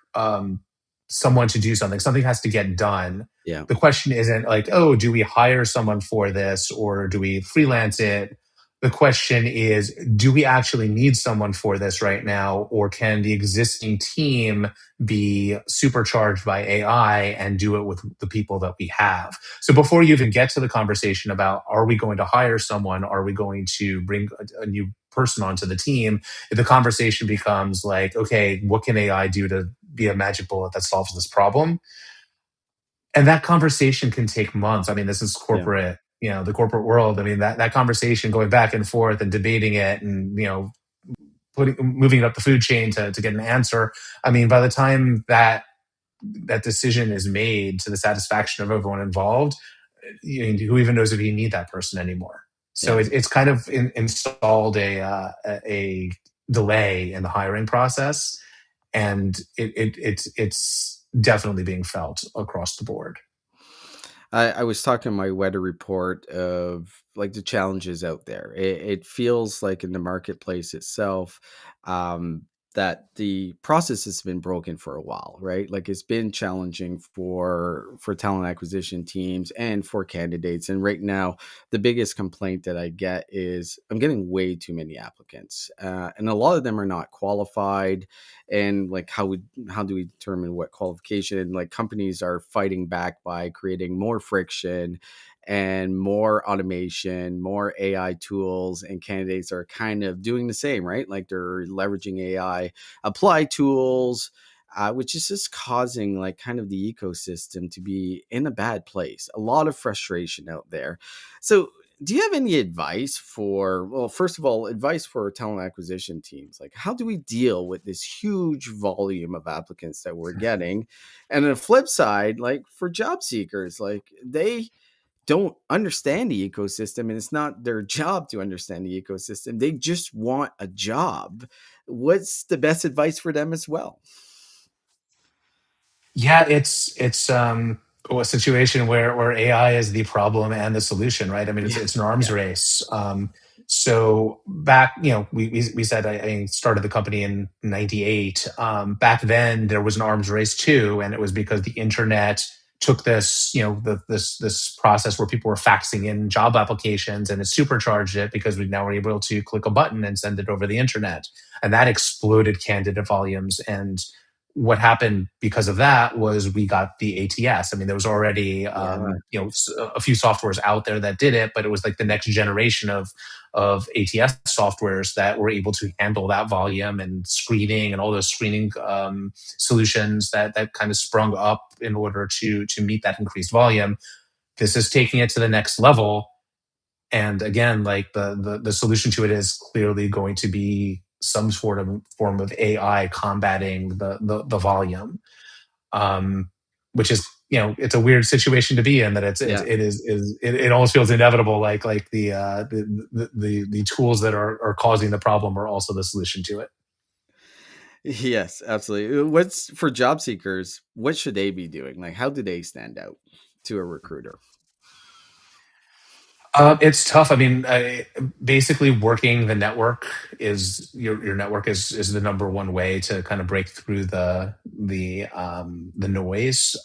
someone to do something. Something has to get done. yeah, The question isn't like, oh, do we hire someone for this or do we freelance it? The question is, do we actually need someone for this right now, or can the existing team be supercharged by AI and do it with the people that we have? So before you even get to the conversation about are we going to hire someone, are we going to bring a new person onto the team, the conversation becomes like, okay, what can AI do to be a magic bullet that solves this problem? And that conversation can take months. I mean, this is yeah. corporate, the corporate world. I mean, that conversation going back and forth and debating it and, moving it up the food chain to get an answer. I mean, by the time that decision is made to the satisfaction of everyone involved, who even knows if you need that person anymore? So Yeah. it's kind of installed a delay in the hiring process, and it's definitely being felt across the board. I was talking my weather report of like the challenges out there. It feels like in the marketplace itself, um, that the process has been broken for a while, right? Like it's been challenging for talent acquisition teams and for candidates. And right now, the biggest complaint that I get is I'm getting way too many applicants, and a lot of them are not qualified. And like, how do we determine what qualification? And like, companies are fighting back by creating more friction and more automation, more AI tools, and candidates are kind of doing the same, right? Like they're leveraging AI apply tools, which is just causing like kind of the ecosystem to be in a bad place. A lot of frustration out there. So, do you have any advice for, well, first of all, advice for talent acquisition teams? Like, how do we deal with this huge volume of applicants that we're getting? And on the flip side, like for job seekers, like they don't understand the ecosystem, and it's not their job to understand the ecosystem. They just want a job. What's the best advice for them as well? Yeah, it's a situation where AI is the problem and the solution, right? I mean, Yeah. it's an arms Yeah. race. So back, we said I started the company in '98. Back then, there was an arms race too, and it was because the internet took this, this process where people were faxing in job applications, and it supercharged it because we now were able to click a button and send it over the internet, and that exploded candidate volumes. And what happened because of that was we got the ATS. I mean, there was already Yeah. a few softwares out there that did it, but it was like the next generation of ATS softwares that were able to handle that volume and screening and all those screening solutions that kind of sprung up in order to meet that increased volume. This is taking it to the next level, and again, like the solution to it is clearly going to be some sort of form of AI combating the volume, um, which is, it's a weird situation to be in, that Yeah. it almost feels inevitable, like the tools that are causing the problem are also the solution to it. Yes, absolutely. What's for job seekers? What should they be doing? Like, how do they stand out to a recruiter? It's tough. I mean, basically, working the network is your network is the number one way to kind of break through the noise.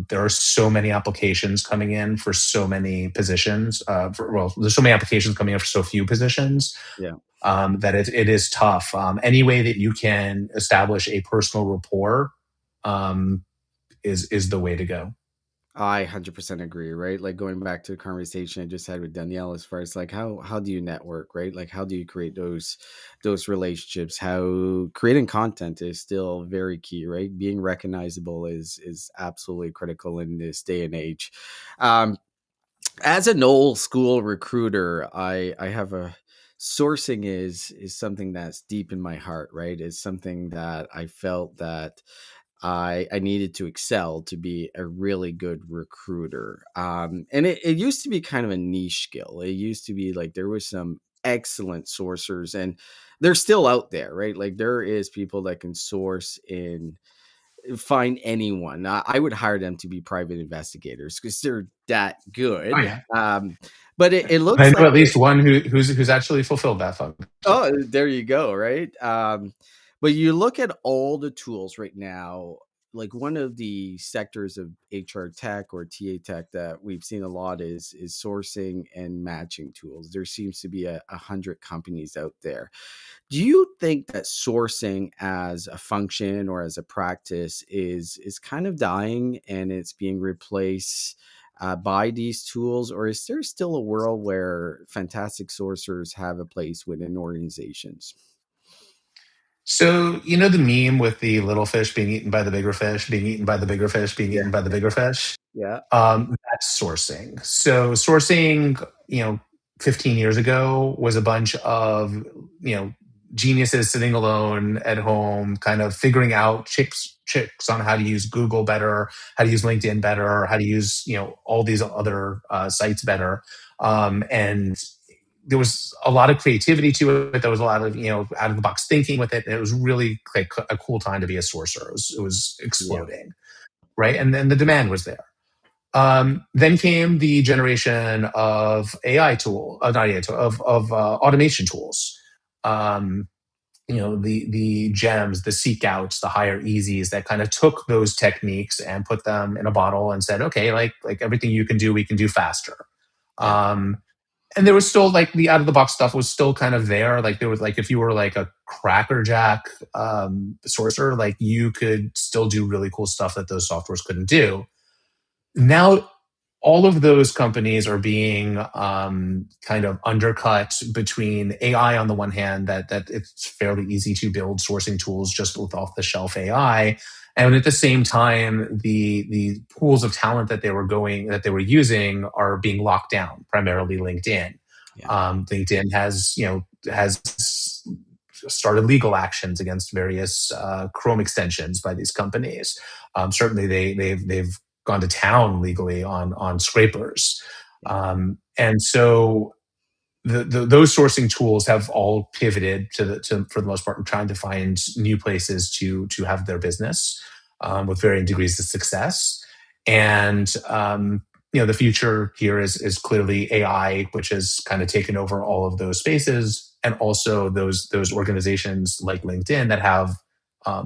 There are so many applications coming in for so many positions. There's so many applications coming in for so few positions, Yeah. that it is tough. Any way that you can establish a personal rapport, um, is the way to go. I 100% agree, right? Like going back to the conversation I just had with Danielle, as far as like how do you network, right? Like how do you create those relationships? How creating content is still very key, right? Being recognizable is absolutely critical in this day and age. Um, as an old school recruiter, I have a sourcing is something that's deep in my heart, right? It's something that I felt that I needed to excel to be a really good recruiter. And it used to be kind of a niche skill. It used to be like there was some excellent sourcers, and they're still out there, right? Like there is people that can source in find anyone. I would hire them to be private investigators because they're that Oh good. yeah, But it I looks know like at least one who's actually fulfilled that function. there you go, right? But you look at all the tools right now, like one of the sectors of HR tech or TA tech that we've seen a lot is sourcing and matching tools. There seems to be 100 companies out there. Do you think that sourcing as a function or as a practice is kind of dying and it's being replaced by these tools, or is there still a world where fantastic sourcers have a place within organizations? So, you know the meme with the little fish being eaten by the bigger fish, being eaten by the bigger fish, being Yeah, eaten by the bigger fish? yeah, That's sourcing. So sourcing, 15 years ago was a bunch of, you know, geniuses sitting alone at home, kind of figuring out tricks on how to use Google better, how to use LinkedIn better, how to use, all these other sites better. And there was a lot of creativity to it. There was a lot of, out of the box thinking with it. And it was really like a cool time to be a sourcer. It was yeah, exploding, right? And then the demand was there. Then came the generation of AI tool, not AI tool, of automation tools. Um, the gems, the seek outs, the higher easies that kind of took those techniques and put them in a bottle and said, okay, like everything you can do, we can do faster. Yeah. Um, and there was still like the out of the box stuff was still kind of there. Like there was like if you were like a crackerjack sorcerer, like you could still do really cool stuff that those softwares couldn't do. Now all of those companies are being kind of undercut between AI on the one hand, that it's fairly easy to build sourcing tools just with off the shelf AI, and at the same time, the pools of talent that they were using are being locked down, primarily LinkedIn. Yeah. LinkedIn has started legal actions against various Chrome extensions by these companies. Certainly, they've gone to town legally on scrapers. Yeah. And so those sourcing tools have all pivoted for the most part, and trying to find new places to have their business with varying degrees of success. And the future here is clearly AI, which has kind of taken over all of those spaces, and also those organizations like LinkedIn that have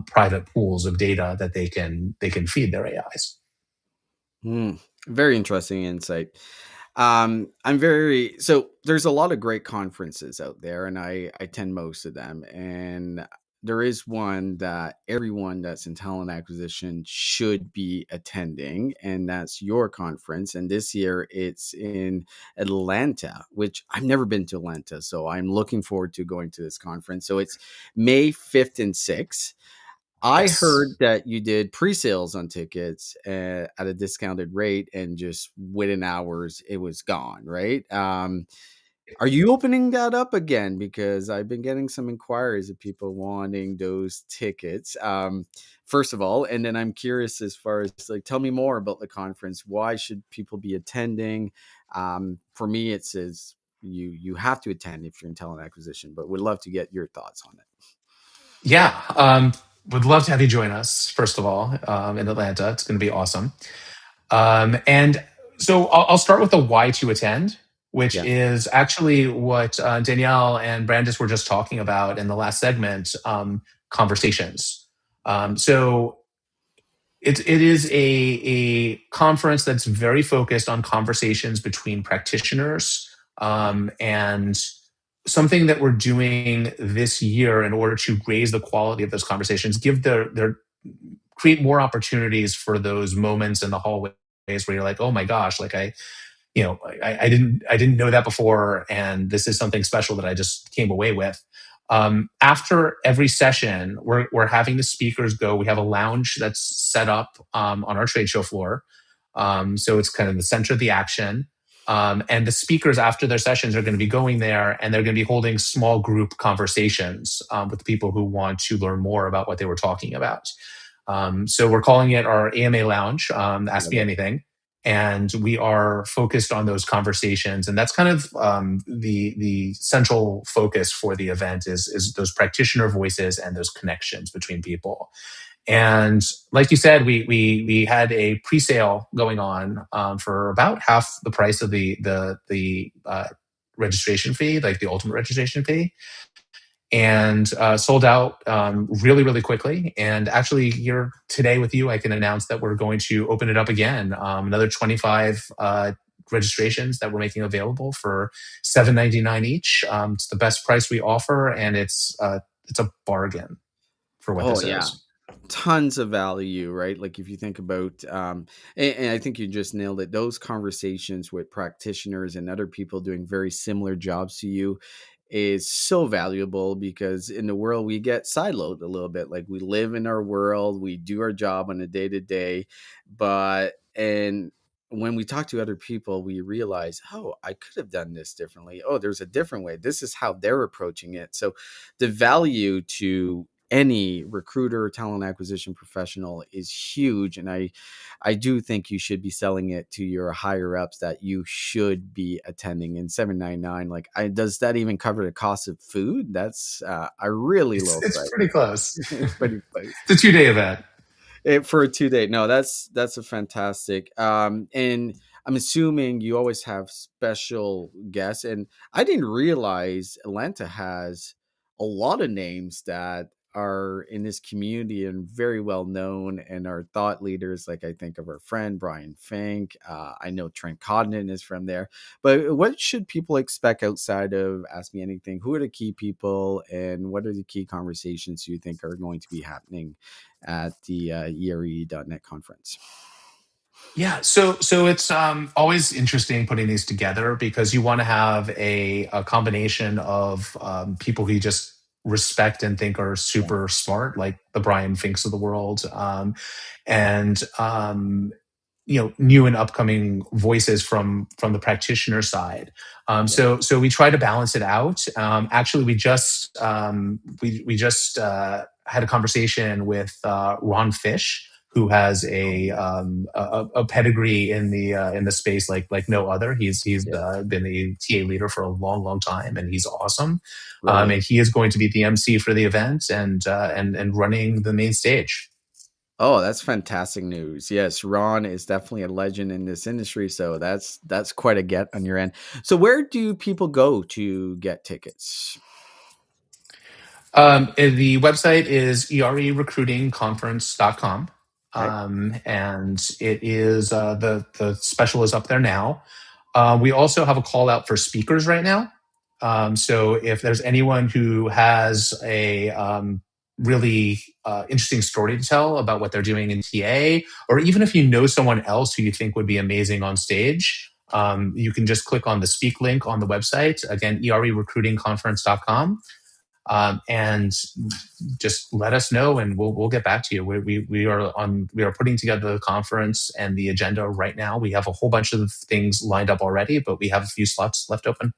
private pools of data that they can feed their AIs. Very interesting insight. So there's a lot of great conferences out there, and I attend most of them. And there is one that everyone that's in talent acquisition should be attending, and that's your conference. And this year it's in Atlanta, which I've never been to Atlanta, so I'm looking forward to going to this conference. So it's May 5th and 6th. I heard Yes. that you did pre-sales on tickets at a discounted rate, and just within hours it was gone, right? Are you opening that up again? Because I've been getting some inquiries of people wanting those tickets. First of all, and then I'm curious as far as like, tell me more about the conference. Why should people be attending? For me, it says you have to attend if you're in talent acquisition, but would love to get your thoughts on it. Yeah. Would love to have you join us, first of all, in Atlanta. It's going to be awesome. And so I'll start with the why to attend, which Yeah. is actually what Danielle and Brandis were just talking about in the last segment, conversations. Yeah. So it is a conference that's very focused on conversations between practitioners, and something that we're doing this year in order to raise the quality of those conversations, give their create more opportunities for those moments in the hallways where you're like, oh my gosh, like I didn't know that before, and this is something special that I just came away with. After every session, we're having the speakers go. We have a lounge that's set up on our trade show floor, so it's kind of the center of the action. And the speakers after their sessions are going to be going there, and they're going to be holding small group conversations with people who want to learn more about what they were talking about. So we're calling it our AMA Lounge, Ask Love Me it. Anything, and we are focused on those conversations. And that's kind of the central focus for the event is those practitioner voices and those connections between people. And like you said, we had a pre-sale going on for about half the price of the registration fee, like the ultimate registration fee, and sold out really, really quickly. And actually, here today with you, I can announce that we're going to open it up again. Another 25 registrations that we're making available for $7.99 each. It's the best price we offer, and it's a bargain for what Oh this yeah. is. Tons of value, right? Like if you think about, and I think you just nailed it, those conversations with practitioners and other people doing very similar jobs to you is so valuable, because in the world we get siloed a little bit. Like we live in our world, we do our job on a day to day, and when we talk to other people, we realize, oh, I could have done this differently. Oh, there's a different way. This is how they're approaching it. So the value to any recruiter or talent acquisition professional is huge, and I do think you should be selling it to your higher ups that you should be attending. In 799, like, does that even cover the cost of food? That's a really low It's price. pretty close. It's pretty close. It's a 2-day event. For a 2 day. No, that's a fantastic. And I'm assuming you always have special guests, and I didn't realize Atlanta has a lot of names that are in this community and very well known and are thought leaders. Like I think of our friend Brian Fink. I know Trent Codden is from there. But what should people expect outside of Ask Me Anything? Who are the key people, and what are the key conversations you think are going to be happening at the ERE.net conference? Yeah, so it's always interesting putting these together because you want to have a combination of people who you just respect and think are Yeah. super smart, like the Brian Finks of the world, and new and upcoming voices from the practitioner side. Yeah. So we try to balance it out. Actually, we just had a conversation with Ron Fish, who has a pedigree in the space like no other. He's Yeah. been a TA leader for a long time, and he's awesome. Right. And he is going to be the MC for the event and running the main stage. Oh, that's fantastic news. Yes, Ron is definitely a legend in this industry, so that's quite a get on your end. So where do people go to get tickets? The website is ererecruitingconference.com. Okay. And it is the special is up there now. We also have a call out for speakers right now. So if there's anyone who has a really interesting story to tell about what they're doing in TA, or even if you know someone else who you think would be amazing on stage, you can just click on the speak link on the website. Again, ererecruitingconference.com. And just let us know, and we'll get back to you. We are putting together the conference and the agenda right now. We have a whole bunch of things lined up already, but we have a few slots left open.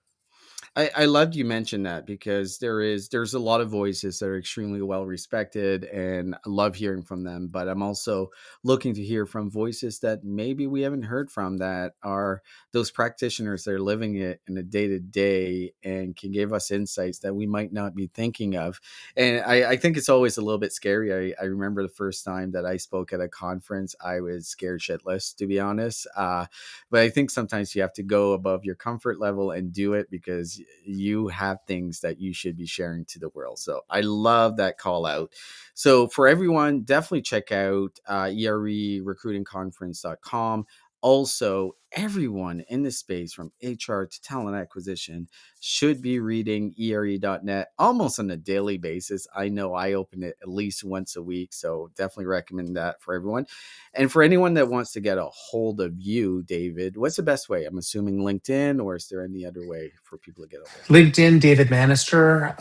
I loved you mentioned that because there's a lot of voices that are extremely well respected, and I love hearing from them. But I'm also looking to hear from voices that maybe we haven't heard from, that are those practitioners that are living it in a day to day and can give us insights that we might not be thinking of. And I think it's always a little bit scary. I remember the first time that I spoke at a conference, I was scared shitless, to be honest. But I think sometimes you have to go above your comfort level and do it because you have things that you should be sharing to the world. So I love that call out. So for everyone, definitely check out ererecruitingconference.com. Also, everyone in the space from HR to talent acquisition should be reading ERE.net almost on a daily basis. I know I open it at least once a week, so definitely recommend that for everyone. And for anyone that wants to get a hold of you, David, what's the best way? I'm assuming LinkedIn, or is there any other way for people to get a hold of you? LinkedIn, David Manaster.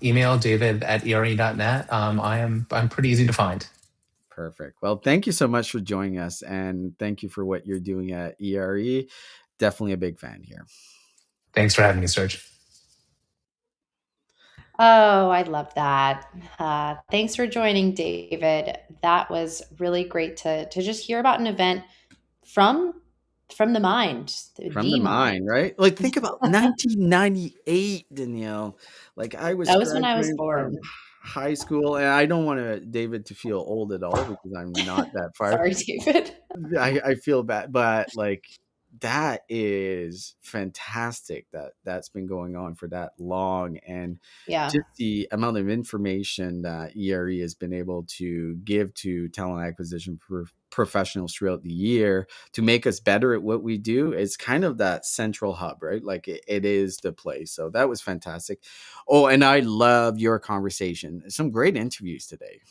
Email David at ere.net. I'm pretty easy to find. Perfect. Well, thank you so much for joining us, and thank you for what you're doing at ERE. Definitely a big fan here. Thanks for having me, Serge. Oh, I love that. Thanks for joining, David. That was really great to just hear about an event from from the mind, From the the mind, mind. right? Like, think about 1998, Danielle. Like, I was That was when I was graduating from born. high school, and I don't want to David to feel old at all because I'm not that far. Sorry, David. I feel bad, but like that is fantastic that that's been going on for that long, and Yeah. just the amount of information that ERE has been able to give to talent acquisition professionals throughout the year to make us better at what we do. It's kind of that central hub, right? Like it is the place. So that was fantastic. Oh, and I love your conversation. Some great interviews today.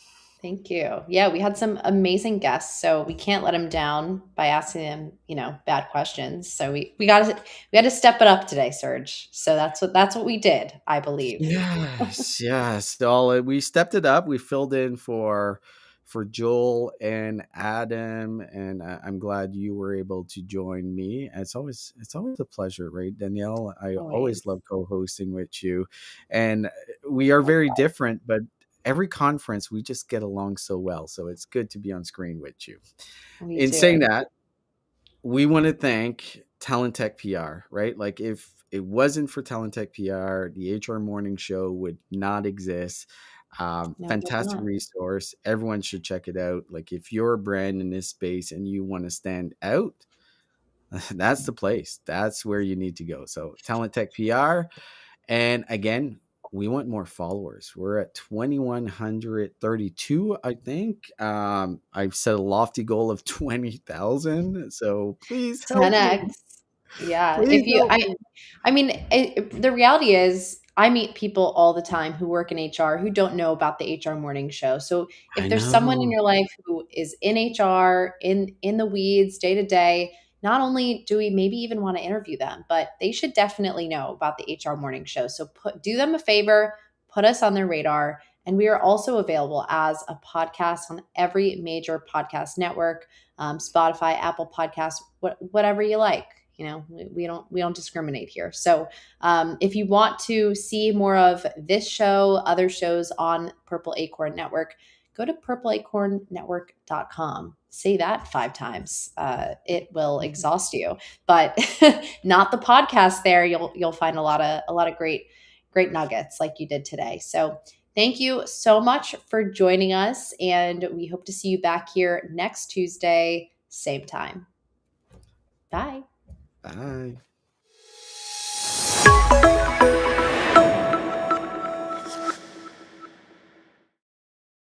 Thank you. Yeah, we had some amazing guests, so we can't let them down by asking them, bad questions. So we had to step it up today, Serge. So that's what we did, I believe. Yes, yes. All we stepped it up. We filled in for Joel and Adam, and I'm glad you were able to join me. It's always a pleasure, right, Danielle? I always Always. love co-hosting with you, and we are very different, but every conference we just get along so well. So it's good to be on screen with you. We In saying do. that, we want to thank Talent Tech PR, right? Like if it wasn't for Talent Tech PR, the HR Morning Show would not exist. No, it would Fantastic not. resource. Everyone should check it out. Like if you're a brand in this space and you want to stand out, that's the place. That's where you need to go. So Talent Tech PR. And again, we want more followers. We're at 2,132, I think. I've set a lofty goal of 20,000. So please help me. 10x. Yeah. Please help me. I mean, the reality is, I meet people all the time who work in HR who don't know about the HR morning show. So I if there's someone in know. your life who is in HR, in the weeds day to day, not only do we maybe even want to interview them, but they should definitely know about the HR morning show. So do them a favor, put us on their radar. And we are also available as a podcast on every major podcast network, Spotify, Apple Podcasts, whatever you like. You know, we don't discriminate here. So if you want to see more of this show, other shows on Purple Acorn Network, go to purpleacornnetwork.com. Say that 5 times. It will exhaust you, but not the podcast there. You'll find a lot of great nuggets like you did today. So thank you so much for joining us, and we hope to see you back here next Tuesday, same time. Bye. Bye.